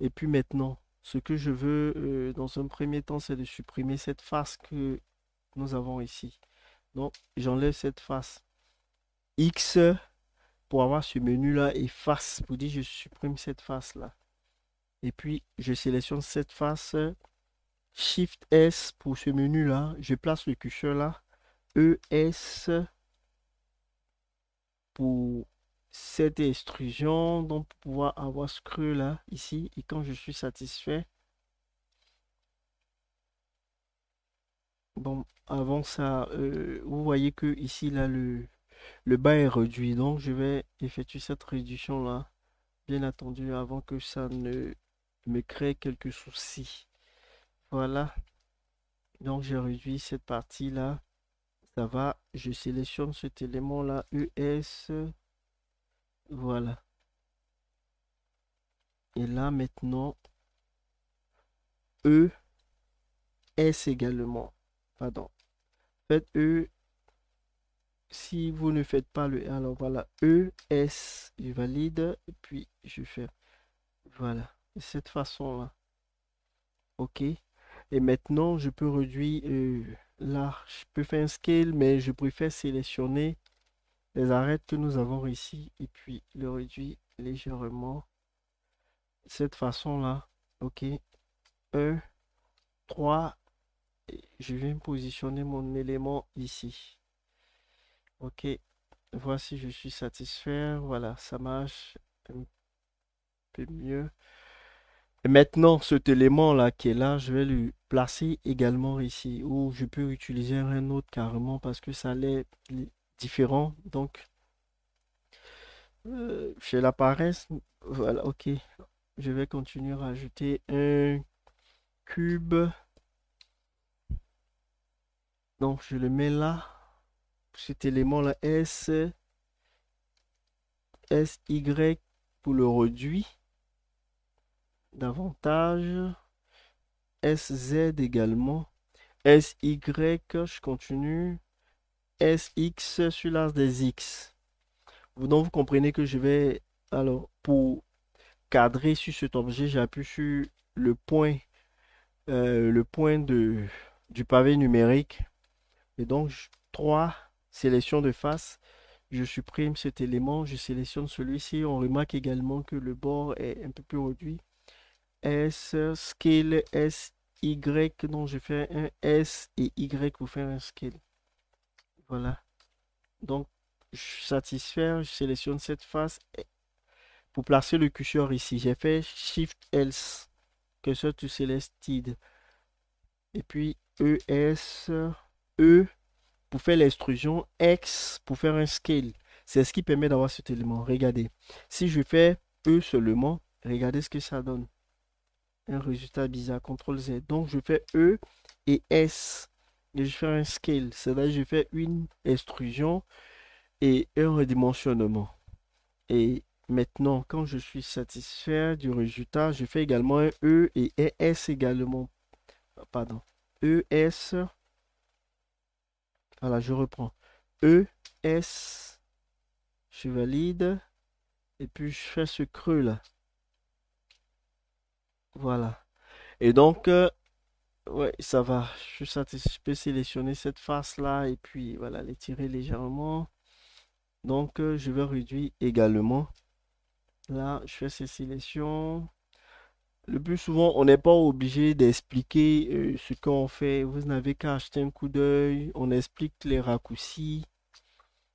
Et puis maintenant, ce que je veux dans un premier temps, c'est de supprimer cette face que nous avons ici. Donc, j'enlève cette face. X pour avoir ce menu-là et face pour dire je supprime cette face-là. Et puis, je sélectionne cette face. Shift S pour ce menu-là. Je place le curseur là. ES pour cette extrusion. Donc, pour pouvoir avoir ce creux là, ici. Et quand je suis satisfait, bon, avant ça, vous voyez que ici, là, le bas est réduit. Donc, je vais effectuer cette réduction là. Bien entendu, avant que ça ne me crée quelques soucis. Voilà. Donc, j'ai réduit cette partie-là. Ça va. Je sélectionne cet élément-là, ES. Voilà. Et là, maintenant, ES également. Pardon. Faites E. Si vous ne faites pas le alors voilà. ES. Je valide. Et puis, je fais. Voilà. De cette façon-là. OK. Et maintenant, je peux réduire là. Je peux faire un scale, mais je préfère sélectionner les arêtes que nous avons ici et puis le réduire légèrement de cette façon-là. OK. 1, 3. Je vais me positionner mon élément ici. OK. Voici, je suis satisfait. Voilà, ça marche un peu mieux. Et maintenant, cet élément-là qui est là, je vais le placer également ici, ou je peux utiliser un autre carrément parce que ça l'est différent. Donc, chez la paresse, voilà, ok. Je vais continuer à ajouter un cube. Donc, je le mets là. Cet élément-là, SY pour le réduit davantage. SZ également. SY, je continue. SX sur l'as des X. Donc, vous comprenez que je vais, alors, pour cadrer sur cet objet, j'appuie sur le point du pavé numérique. Et donc, 3 sélections de face. Je supprime cet élément, je sélectionne celui-ci. On remarque également que le bord est un peu plus réduit. S, scale, S, Y, donc je fais un S et Y pour faire un scale. Voilà. Donc, je suis satisfait, je sélectionne cette face. Pour placer le curseur ici, j'ai fait Shift Else, cursor to selected. Et puis ES, E pour faire l'extrusion, X pour faire un scale. C'est ce qui permet d'avoir cet élément. Regardez. Si je fais E seulement, regardez ce que ça donne. Un résultat bizarre, CTRL Z. Donc je fais E et S. Et je fais un scale. C'est-à-dire je fais une extrusion et un redimensionnement. Et maintenant, quand je suis satisfait du résultat, je fais également un E et un S également. Pardon. E, S. Voilà, je reprends. E, S. Je valide. Et puis je fais ce creux là. Voilà. Et donc, ouais, ça va. Je suis satisfait. Je peux sélectionner cette face là et puis voilà, l'étirer légèrement. Donc, je vais réduire également. Là, je fais ces sélections. Le plus souvent, on n'est pas obligé d'expliquer ce qu'on fait. Vous n'avez qu'à acheter un coup d'œil. On explique les raccourcis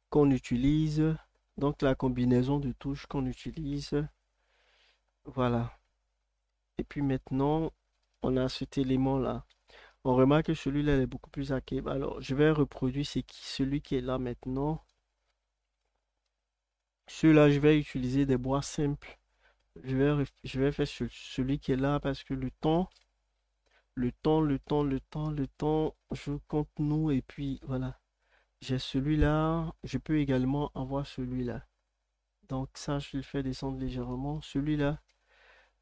qu'on utilise. Donc, la combinaison de touches qu'on utilise. Voilà. Et puis maintenant, on a cet élément-là. On remarque que celui-là est beaucoup plus acquis. Alors, je vais reproduire celui qui est là maintenant. Celui-là, je vais utiliser des bois simples. Je vais faire celui qui est là parce que le temps, je compte nous et puis voilà. J'ai celui-là, je peux également avoir celui-là. Donc ça, je le fais descendre légèrement. Celui-là,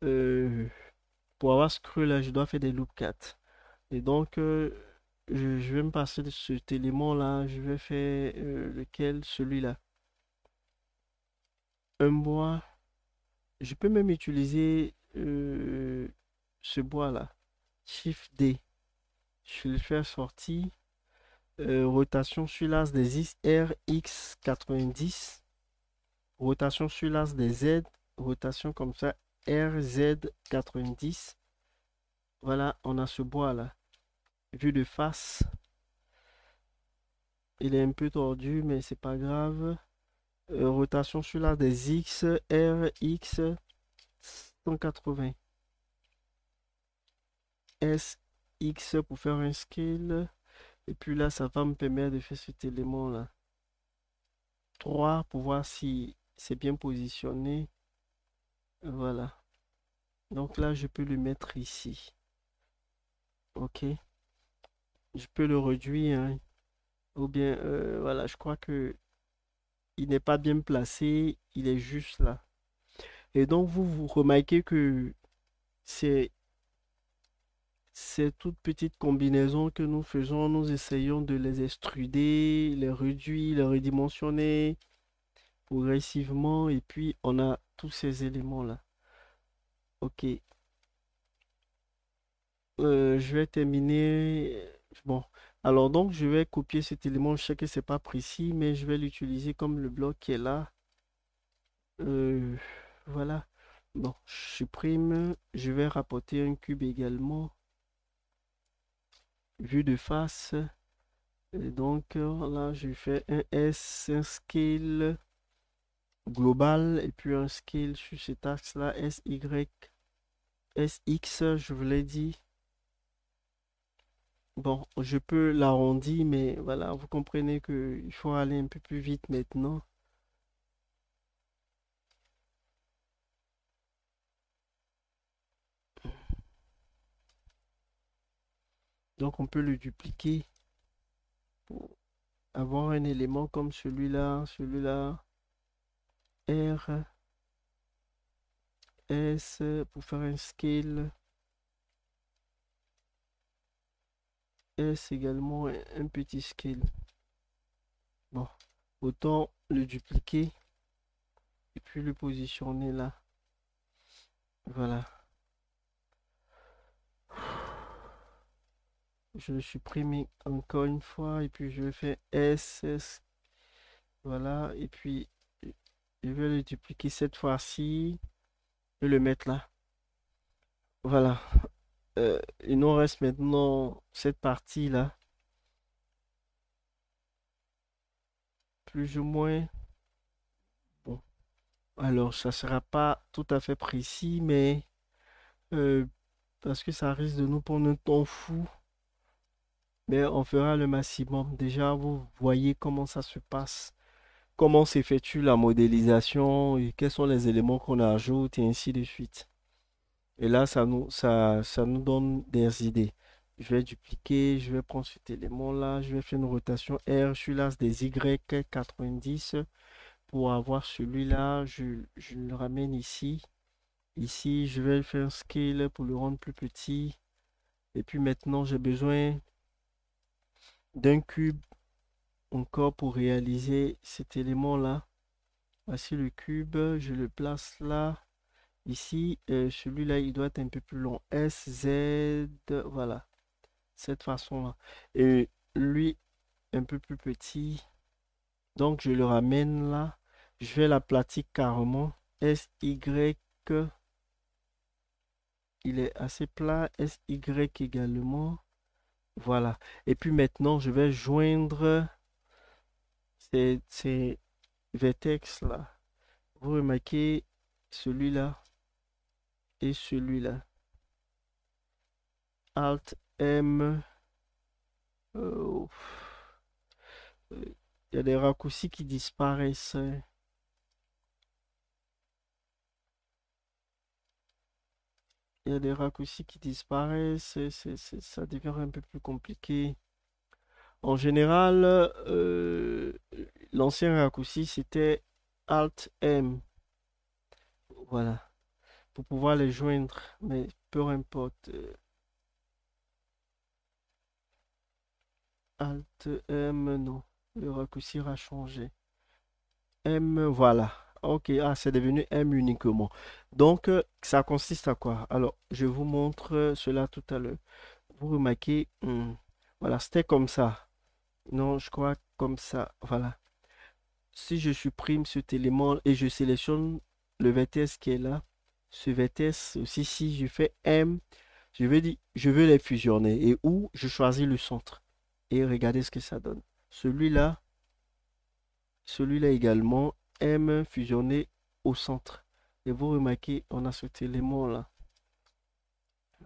euh, pour avoir ce creux-là, je dois faire des loop 4. Et donc, je vais me passer de cet élément-là. Je vais faire lequel? Celui-là. Un bois. Je peux même utiliser ce bois-là. Shift D. Je vais le faire sortir. Rotation sur l'axe des X, RX 90. Rotation sur l'axe des Z. Rotation comme ça. RZ 90. Voilà, on a ce bois-là. Vue de face. Il est un peu tordu, mais c'est pas grave. Rotation sur l'axe des X, RX 180. SX pour faire un scale. Et puis là, ça va me permettre de faire cet élément-là. 3 pour voir si c'est bien positionné. Voilà. Donc là, je peux le mettre ici. OK. Je peux le réduire, hein. Ou bien, voilà, je crois que il n'est pas bien placé. Il est juste là. Et donc, vous remarquez que c'est ces toutes petites combinaisons que nous faisons. Nous essayons de les extruder, les réduire, les redimensionner progressivement. Et puis, on a tous ces éléments-là. OK. Je vais terminer. Bon, alors donc je vais copier cet élément. Je sais que c'est pas précis, mais je vais l'utiliser comme le bloc qui est là. Euh, voilà. Bon, je supprime. Je vais rapporter un cube également. Vue de face. Et donc là, je fais un S, un scale global et puis un scale sur cet axe-là, SY, SX, je vous l'ai dit. Bon, je peux l'arrondir, mais voilà, vous comprenez qu'il faut aller un peu plus vite maintenant. Donc, on peut le dupliquer pour avoir un élément comme celui-là, R, S, pour faire un scale, S également, un petit scale. Bon, autant le dupliquer et puis le positionner là. Voilà. Je le supprime encore une fois et puis je vais faire S, S. Voilà. Et puis je vais le dupliquer cette fois-ci et le mettre là. Voilà. Il nous reste maintenant cette partie-là. plus ou moins. Bon, alors ça sera pas tout à fait précis, mais euh, parce que ça risque de nous prendre un temps fou, mais on fera le maximum. Déjà, vous voyez comment ça se passe, comment s'effectue la modélisation et quels sont les éléments qu'on ajoute et ainsi de suite. Et là, ça nous donne des idées. Je vais dupliquer, je vais prendre cet élément-là, je vais faire une rotation R sur l'axe des Y90 pour avoir celui-là. Je le ramène ici. Ici, je vais faire un scale pour le rendre plus petit. Et puis maintenant, j'ai besoin d'un cube encore pour réaliser cet élément-là. Voici le cube, je le place là. Ici, celui-là, il doit être un peu plus long. S, Z, voilà, cette façon-là. Et lui, un peu plus petit. Donc, je le ramène là. Je vais l'aplatir carrément. S, Y, il est assez plat. S, Y également. Voilà. Et puis maintenant, je vais joindre ces vertex là. Vous remarquez celui-là et celui-là. Alt M. euh, Il y a des raccourcis qui disparaissent. Il y a des raccourcis qui disparaissent. Ça devient un peu plus compliqué. En général, l'ancien raccourci, c'était Alt M. Voilà. Pour pouvoir les joindre. Mais peu importe. Alt M, non. Le raccourci a changé. M, voilà. Ok, ah, c'est devenu M uniquement. Donc, ça consiste à quoi? Alors, je vous montre cela tout à l'heure. Vous remarquez, voilà, c'était comme ça. Non, je crois comme ça. Voilà. Si je supprime cet élément et je sélectionne le vertex qui est là, ce vertex aussi, si je fais M, je veux dire, je veux les fusionner. Et où je choisis le centre. Et regardez ce que ça donne. Celui-là, celui-là également, M fusionné au centre. Et vous remarquez, on a cet élément-là.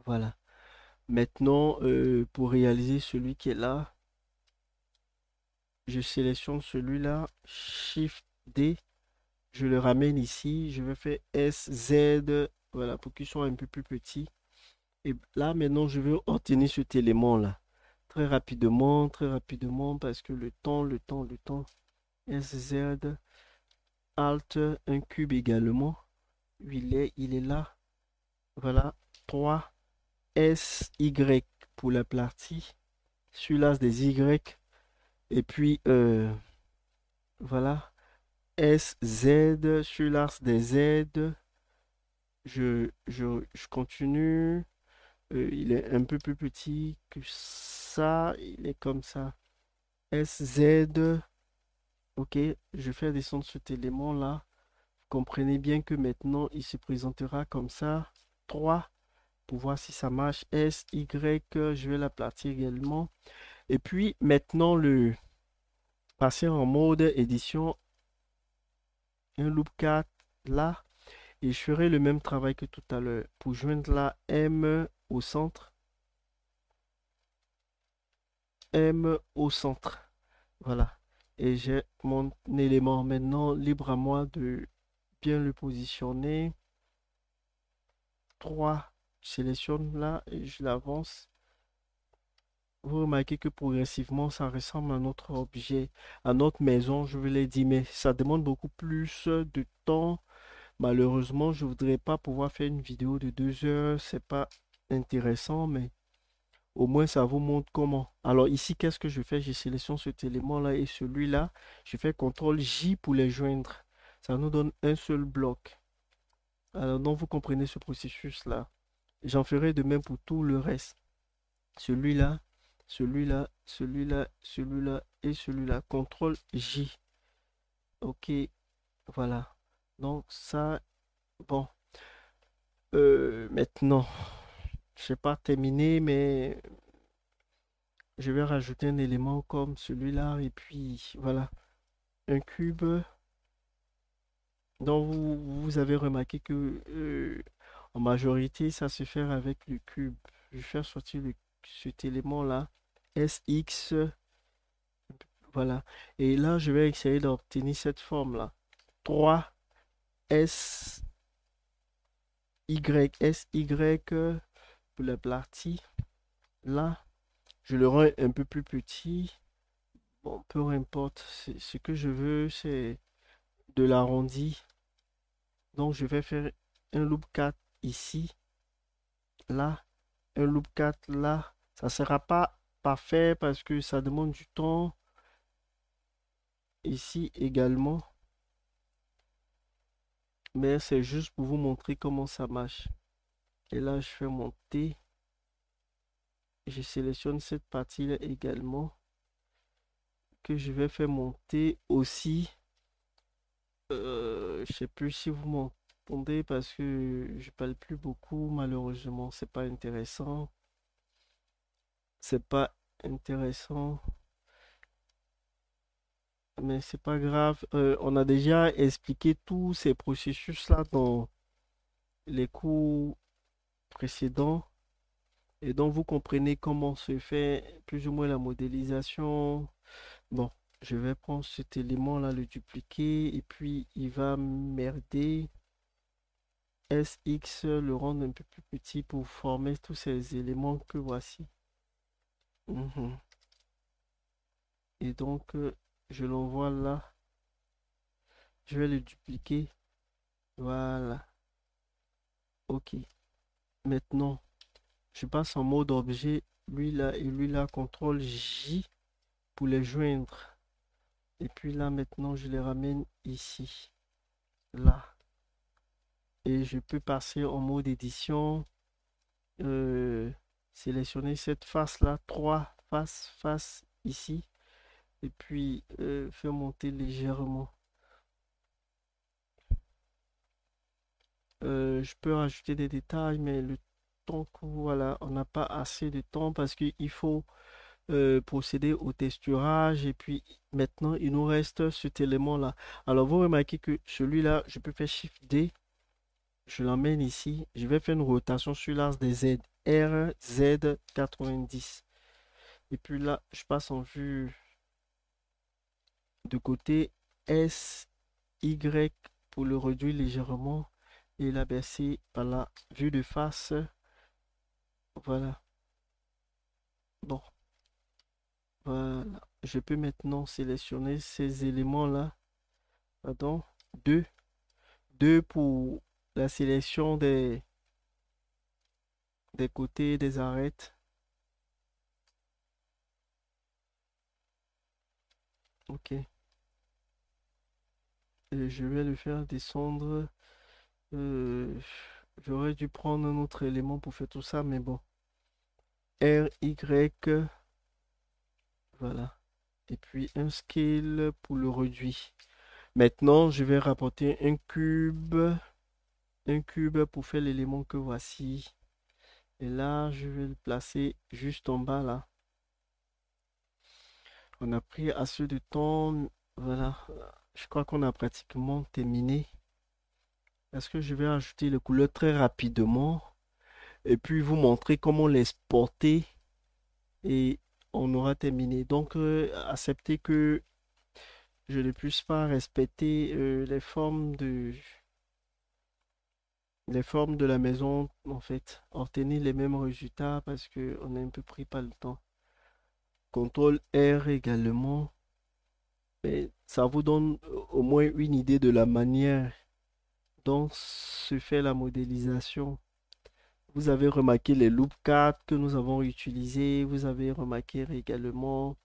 Voilà. Maintenant, pour réaliser celui qui est là, je sélectionne celui-là, Shift D, je le ramène ici, je vais faire S, Z, voilà, pour qu'il soit un peu plus petit. Et là, maintenant, je veux obtenir cet élément-là. Très rapidement, parce que le temps, S, Z, Alt, un cube également. Il est là. Voilà, 3, S, Y pour la partie, sur l'axe des Y. Et puis, voilà, S, Z, sur l'axe des Z. Je continue. Il est un peu plus petit que ça. Il est comme ça. S, Z. Ok, je fais descendre cet élément-là. Comprenez bien que maintenant, il se présentera comme ça. 3 pour voir si ça marche. S, Y, je vais l'aplatir également. Et puis, maintenant, passer en mode édition, un loop 4 là. Et je ferai le même travail que tout à l'heure. Pour joindre la M au centre. M au centre. Voilà. Et j'ai mon élément maintenant libre à moi de bien le positionner. 3. Je sélectionne là et je l'avance. Vous remarquez que progressivement, ça ressemble à notre objet, à notre maison, je vous l'ai dit, mais ça demande beaucoup plus de temps. Malheureusement, je voudrais pas pouvoir faire une vidéo de 2 heures, c'est pas intéressant, mais au moins ça vous montre comment. Alors ici, qu'est-ce que je fais? Je sélectionne cet élément-là et celui-là. Je fais CTRL J pour les joindre. Ça nous donne un seul bloc. Alors donc vous comprenez ce processus-là. J'en ferai de même pour tout le reste. Celui-là, celui-là, celui-là, celui-là et celui-là. CTRL J. Ok, voilà. Donc ça, bon. Maintenant, je n'ai pas terminé, mais je vais rajouter un élément comme celui-là et puis voilà. un cube. Donc, vous avez remarqué que en majorité, ça se fait avec le cube. Je vais faire sortir cet élément-là, SX, voilà. Et là, je vais essayer d'obtenir cette forme-là. 3 SY pour la partie. Là, je le rends un peu plus petit. Bon, peu importe. Ce que je veux, c'est de l'arrondi. Donc, je vais faire un loop 4 ici, là, un loop 4 là. Ça ne sera pas parfait parce que ça demande du temps. Ici également. Mais c'est juste pour vous montrer comment ça marche. Et là, je fais monter. Je sélectionne cette partie-là également. Que je vais faire monter aussi. Je sais plus si vous m'entendez parce que je parle plus beaucoup. Malheureusement, c'est pas intéressant. C'est pas intéressant. Mais c'est pas grave. On a déjà expliqué tous ces processus-là dans les cours précédents. Et donc, vous comprenez comment se fait plus ou moins la modélisation. Bon, je vais prendre cet élément-là, le dupliquer, et puis il va merder. SX, le rendre un peu plus petit pour former tous ces éléments que voici. Mhm. Et donc, je l'envoie là. Je vais le dupliquer. Voilà. OK. Maintenant, je passe en mode objet. Lui là et lui là, CTRL J pour les joindre. Et puis là, maintenant, je les ramène ici. Là. Et je peux passer en mode édition. euh, Sélectionner cette face là. 3 faces ici. Et puis faire monter légèrement. Je peux rajouter des détails, mais le temps que voilà, on n'a pas assez de temps parce qu'il faut procéder au texturage et puis maintenant il nous reste cet élément-là. Alors vous remarquez que celui-là, je peux faire Shift D, je l'emmène ici, je vais faire une rotation sur l'axe des Z, RZ90. Et puis là, je passe en vue de côté SY pour le réduire légèrement et l'abaisser par la vue de face. Voilà. Bon, voilà. Je peux maintenant sélectionner ces éléments-là. Pardon. Deux. Deux pour la sélection des côtés des arêtes. Ok. Et je vais le faire descendre. Euh, J'aurais dû prendre un autre élément pour faire tout ça, mais bon. R, Y. Voilà. Et puis un scale pour le réduire. Maintenant, je vais rapporter un cube. Un cube pour faire l'élément que voici. Et là, je vais le placer juste en bas là. On a pris assez de temps. Voilà. Je crois qu'on a pratiquement terminé. Est-ce que je vais ajouter les couleurs très rapidement et puis vous montrer comment l'exporter et on aura terminé. Donc, acceptez que je ne puisse pas respecter les formes de la maison, en fait, obtenir les mêmes résultats parce qu'on est un peu pris par le temps. CTRL R également. Mais ça vous donne au moins une idée de la manière dont se fait la modélisation. Vous avez remarqué les loop 4 que nous avons utilisés. Vous avez remarqué également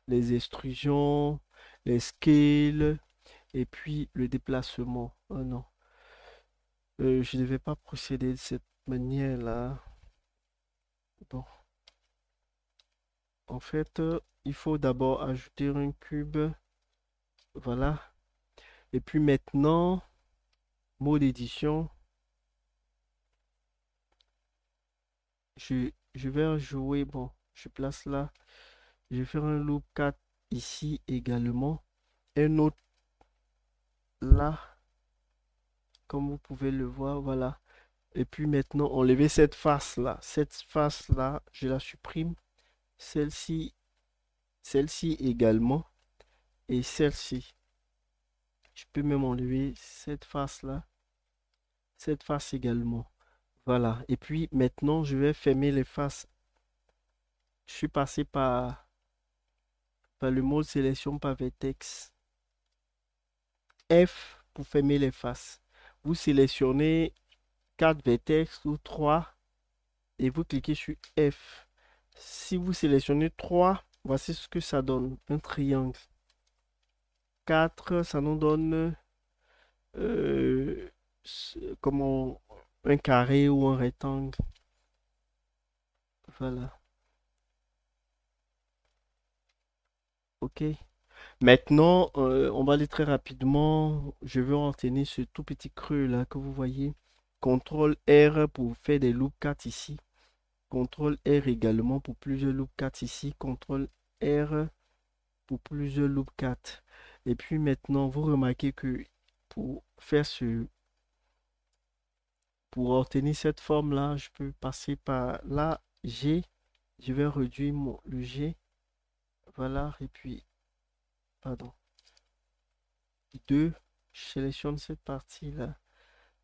les extrusions, les scales et puis le déplacement. Oh non, je ne vais pas procéder de cette manière-là. Bon, en fait, il faut d'abord ajouter un cube. Voilà. Et puis maintenant, mode édition. Je vais jouer. Bon, je place là. Je vais faire un loop 4 ici également. Un autre là, comme vous pouvez le voir, voilà. Et puis maintenant, enlever cette face-là. Cette face-là, je la supprime. Celle-ci, celle-ci également. Et celle-ci. Je peux même enlever cette face-là. Cette face également. Voilà. Et puis maintenant, je vais fermer les faces. Je suis passé par le mode sélection par vertex. F pour fermer les faces. Vous sélectionnez 4 vertex ou 3 et vous cliquez sur F. Si vous sélectionnez 3, voici ce que ça donne. Un triangle. 4, ça nous donne euh, comment, un carré ou un rectangle. Voilà. OK. Maintenant, on va aller très rapidement. Je veux retenir ce tout petit creux là que vous voyez. CTRL R pour faire des loop 4 ici. CTRL R également pour plusieurs loop 4 ici. CTRL R pour plusieurs loop 4. Et puis maintenant, vous remarquez que pour faire pour obtenir cette forme là, je peux passer par là, G. Je vais réduire le G. Voilà. Et puis, pardon. 2. Je sélectionne cette partie là.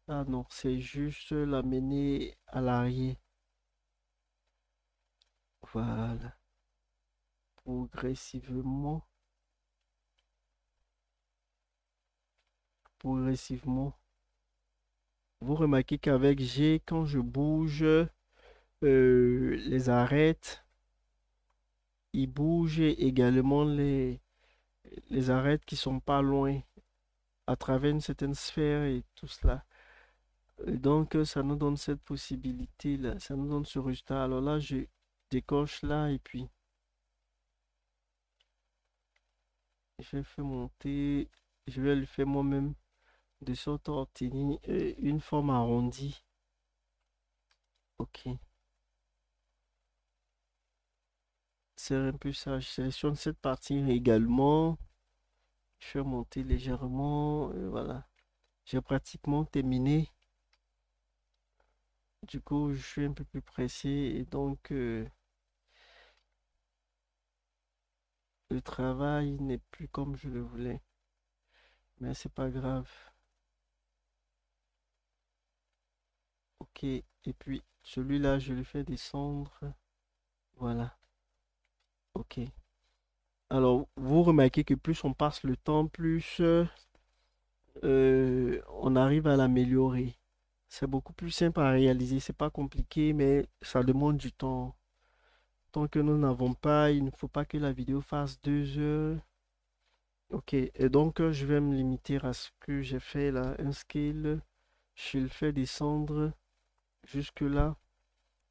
Ah non, c'est juste l'amener à l'arrière. Voilà. Progressivement. Progressivement. Vous remarquez qu'avec G, quand je bouge les arêtes, il bouge également les arêtes qui sont pas loin à travers une certaine sphère et tout cela. Et donc, ça nous donne cette possibilité-là. Ça nous donne ce résultat. Alors là, je décoche là et puis je vais faire monter. Je vais le faire moi-même de sorte à obtenir une forme arrondie. Ok. C'est un peu ça. Je sélectionne cette partie également. Je fais monter légèrement. Voilà. J'ai pratiquement terminé. Du coup, je suis un peu plus pressé et donc le travail n'est plus comme je le voulais. Mais c'est pas grave. Ok. Et puis celui-là, je le fais descendre. Voilà. Ok. Alors, vous remarquez que plus on passe le temps, plus on arrive à l'améliorer. C'est beaucoup plus simple à réaliser. C'est pas compliqué, mais ça demande du temps. Tant que nous n'avons pas, il ne faut pas que la vidéo fasse 2 heures. Ok, et donc je vais me limiter à ce que j'ai fait là, un scale. Je le fais descendre jusque là.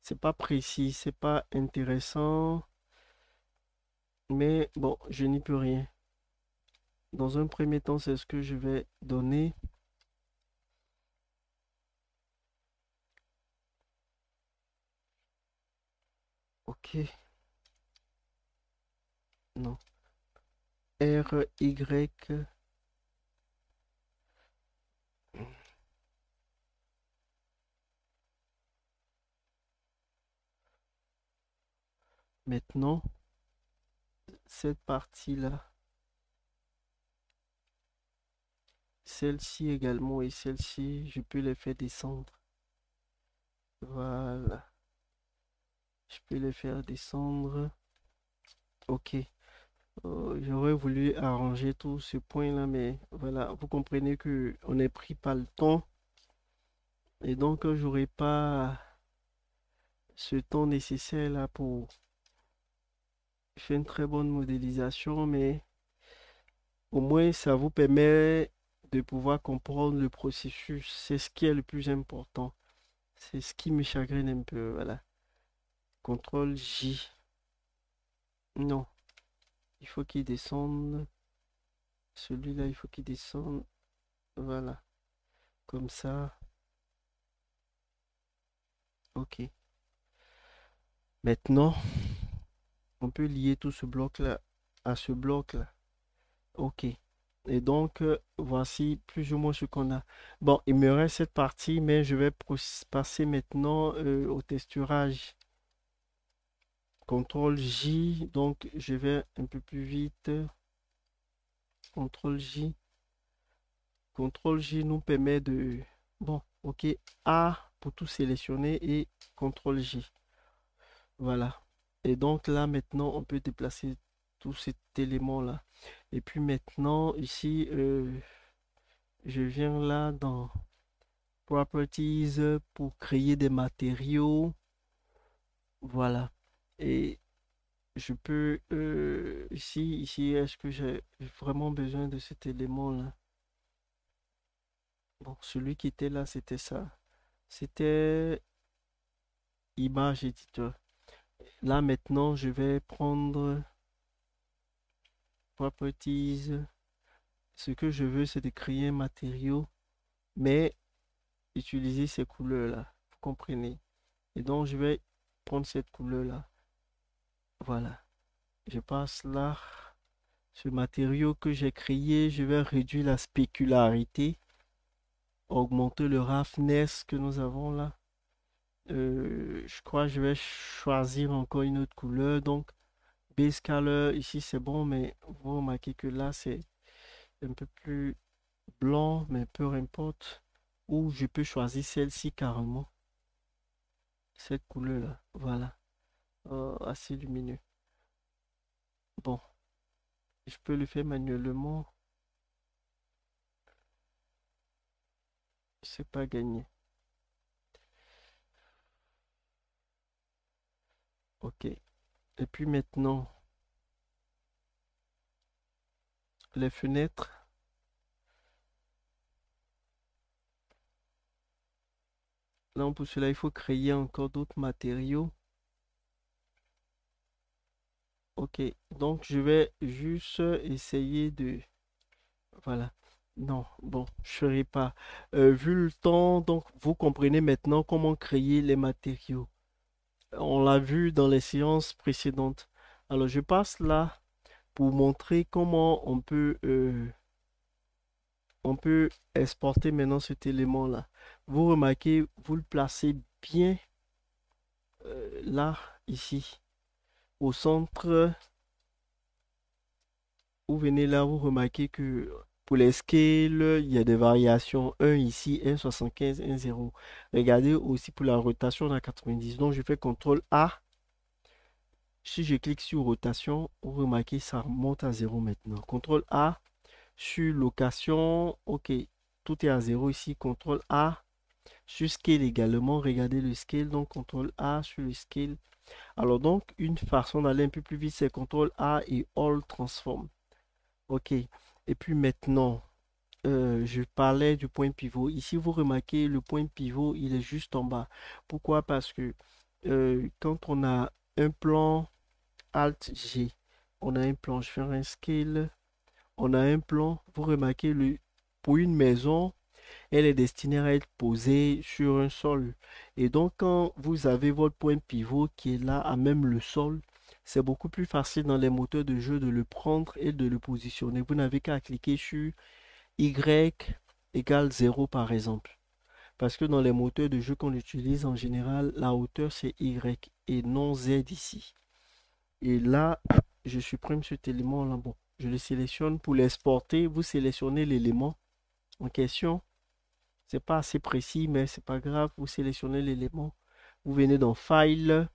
C'est pas précis, c'est pas intéressant, mais bon, je n'y peux rien. Dans un premier temps, c'est ce que je vais donner. Ok, non. R, Y. Maintenant, cette partie-là, celle-ci également et celle-ci, je peux les faire descendre. Voilà, je peux les faire descendre. Ok. J'aurais voulu arranger tout ce point-là, mais voilà, vous comprenez que on n'est pris pas le temps et donc j'aurais pas ce temps nécessaire là pour faire une très bonne modélisation, mais au moins ça vous permet de pouvoir comprendre le processus. C'est ce qui est le plus important. C'est ce qui me chagrine un peu, voilà. CTRL J. Non, il faut qu'il descende. Celui-là, il faut qu'il descende. Voilà, comme ça. Ok. Maintenant, on peut lier tout ce bloc-là à ce bloc-là. Ok. Et donc, voici plus ou moins ce qu'on a. Bon, il me reste cette partie, mais je vais passer maintenant au testurage. CTRL J, donc je vais un peu plus vite. CTRL J. CTRL J nous permet de... Bon, ok. A pour tout sélectionner et CTRL J. Voilà. Et donc là, maintenant, on peut déplacer tout cet élément-là. Et puis maintenant, ici, je viens là dans Properties pour créer des matériaux. Voilà. Et je peux, ici, est-ce que j'ai vraiment besoin de cet élément-là? Bon, celui qui était là, c'était ça. C'était image éditeur. Là, maintenant, je vais prendre Properties. Ce que je veux, c'est de créer un matériau, mais utiliser ces couleurs-là. Vous comprenez? Et donc, je vais prendre cette couleur-là. Voilà. Je passe là. Ce matériau que j'ai créé, je vais réduire la spécularité, augmenter le roughness que nous avons là. Je crois que je vais choisir encore une autre couleur. Donc, base color, ici c'est bon, mais vous remarquez que là c'est un peu plus blanc, mais peu importe. Ou je peux choisir celle-ci carrément. Cette couleur-là. Voilà. Assez lumineux. Bon, je peux le faire manuellement. C'est pas gagné. Ok. Et puis maintenant, les fenêtres. Là, pour cela, il faut créer encore d'autres matériaux. Ok, donc je vais juste essayer de... Voilà. Non, bon, je ne ferai pas. Vu le temps, donc vous comprenez maintenant comment créer les matériaux. On l'a vu dans les séances précédentes. Alors, je passe là pour montrer comment on peut exporter maintenant cet élément-là. Vous remarquez, vous le placez bien là, ici, au centre. Vous venez là, vous remarquez que pour les scales, il y a des variations. Un ici, 1,75, 1,0. Regardez aussi pour la rotation, on a 90. Donc, je fais CTRL A. Si je clique sur rotation, vous remarquez ça remonte à 0 maintenant. CTRL A sur location. OK, tout est à 0 ici. CTRL A sur scale également. Regardez le scale. Donc, CTRL A sur le scale. Alors, donc, une façon d'aller un peu plus vite, c'est CTRL A et All Transform. OK. Et puis maintenant, je parlais du point pivot. Ici, vous remarquez, le point pivot, il est juste en bas. Pourquoi? Parce que quand on a un plan Alt G, on a un plan, je fais un scale, on a un plan, vous remarquez, pour une maison, elle est destinée à être posée sur un sol. Et donc, quand vous avez votre point pivot qui est là, à même le sol, c'est beaucoup plus facile dans les moteurs de jeu de le prendre et de le positionner. Vous n'avez qu'à cliquer sur Y égale 0 par exemple. Parce que dans les moteurs de jeu qu'on utilise en général, la hauteur c'est Y et non Z ici. Et là, je supprime cet élément-là. Bon, je le sélectionne pour l'exporter. Vous sélectionnez l'élément en question. C'est pas assez précis, mais c'est pas grave. Vous sélectionnez l'élément. Vous venez dans File,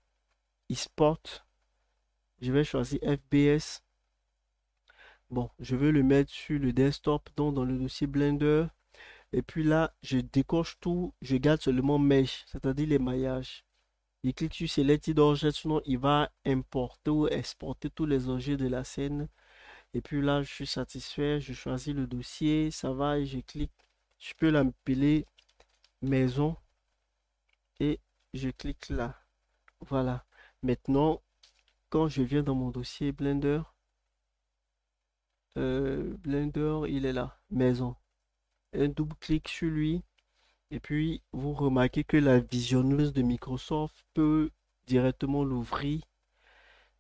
Export. Je vais choisir FBS. Bon, je veux le mettre sur le desktop, donc dans le dossier Blender. Et puis là, je décoche tout, je garde seulement Mesh, c'est-à-dire les maillages. Je clique sur Selected Object, sinon il va importer ou exporter tous les objets de la scène. Et puis là, je suis satisfait, je choisis le dossier, ça va et je clique. Je peux l'appeler maison et je clique là. Voilà. Maintenant, quand je viens dans mon dossier Blender, Blender, il est là, maison. Un double clic sur lui. Et puis, vous remarquez que la visionneuse de Microsoft peut directement l'ouvrir.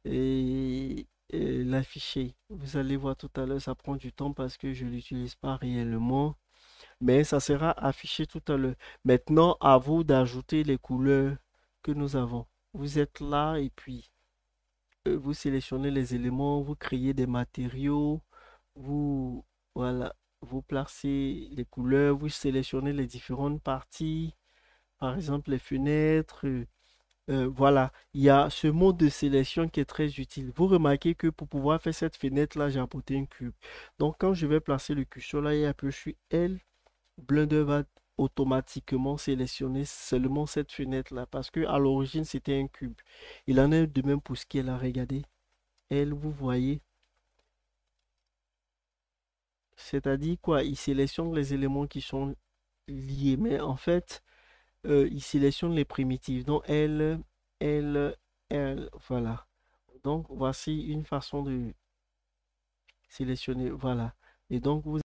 Et l'afficher. Vous allez voir tout à l'heure, ça prend du temps parce que je ne l'utilise pas réellement, mais ça sera affiché tout à l'heure. Maintenant, à vous d'ajouter les couleurs que nous avons. Vous êtes là et puis vous sélectionnez les éléments, vous créez des matériaux, vous, voilà, vous placez les couleurs, vous sélectionnez les différentes parties, par exemple les fenêtres. Voilà, il y a ce mode de sélection qui est très utile. Vous remarquez que pour pouvoir faire cette fenêtre-là, j'ai apporté un cube. Donc, quand je vais placer le curseur là et appuyer sur L, Blender va automatiquement sélectionner seulement cette fenêtre-là parce que à l'origine, c'était un cube. Il en est de même pour ce qui est là. Regardez, L, vous voyez. C'est-à-dire quoi? Il sélectionne les éléments qui sont liés, mais en fait, il sélectionne les primitives. Donc, L, voilà. Donc, voici une façon de sélectionner. Voilà. Et donc, vous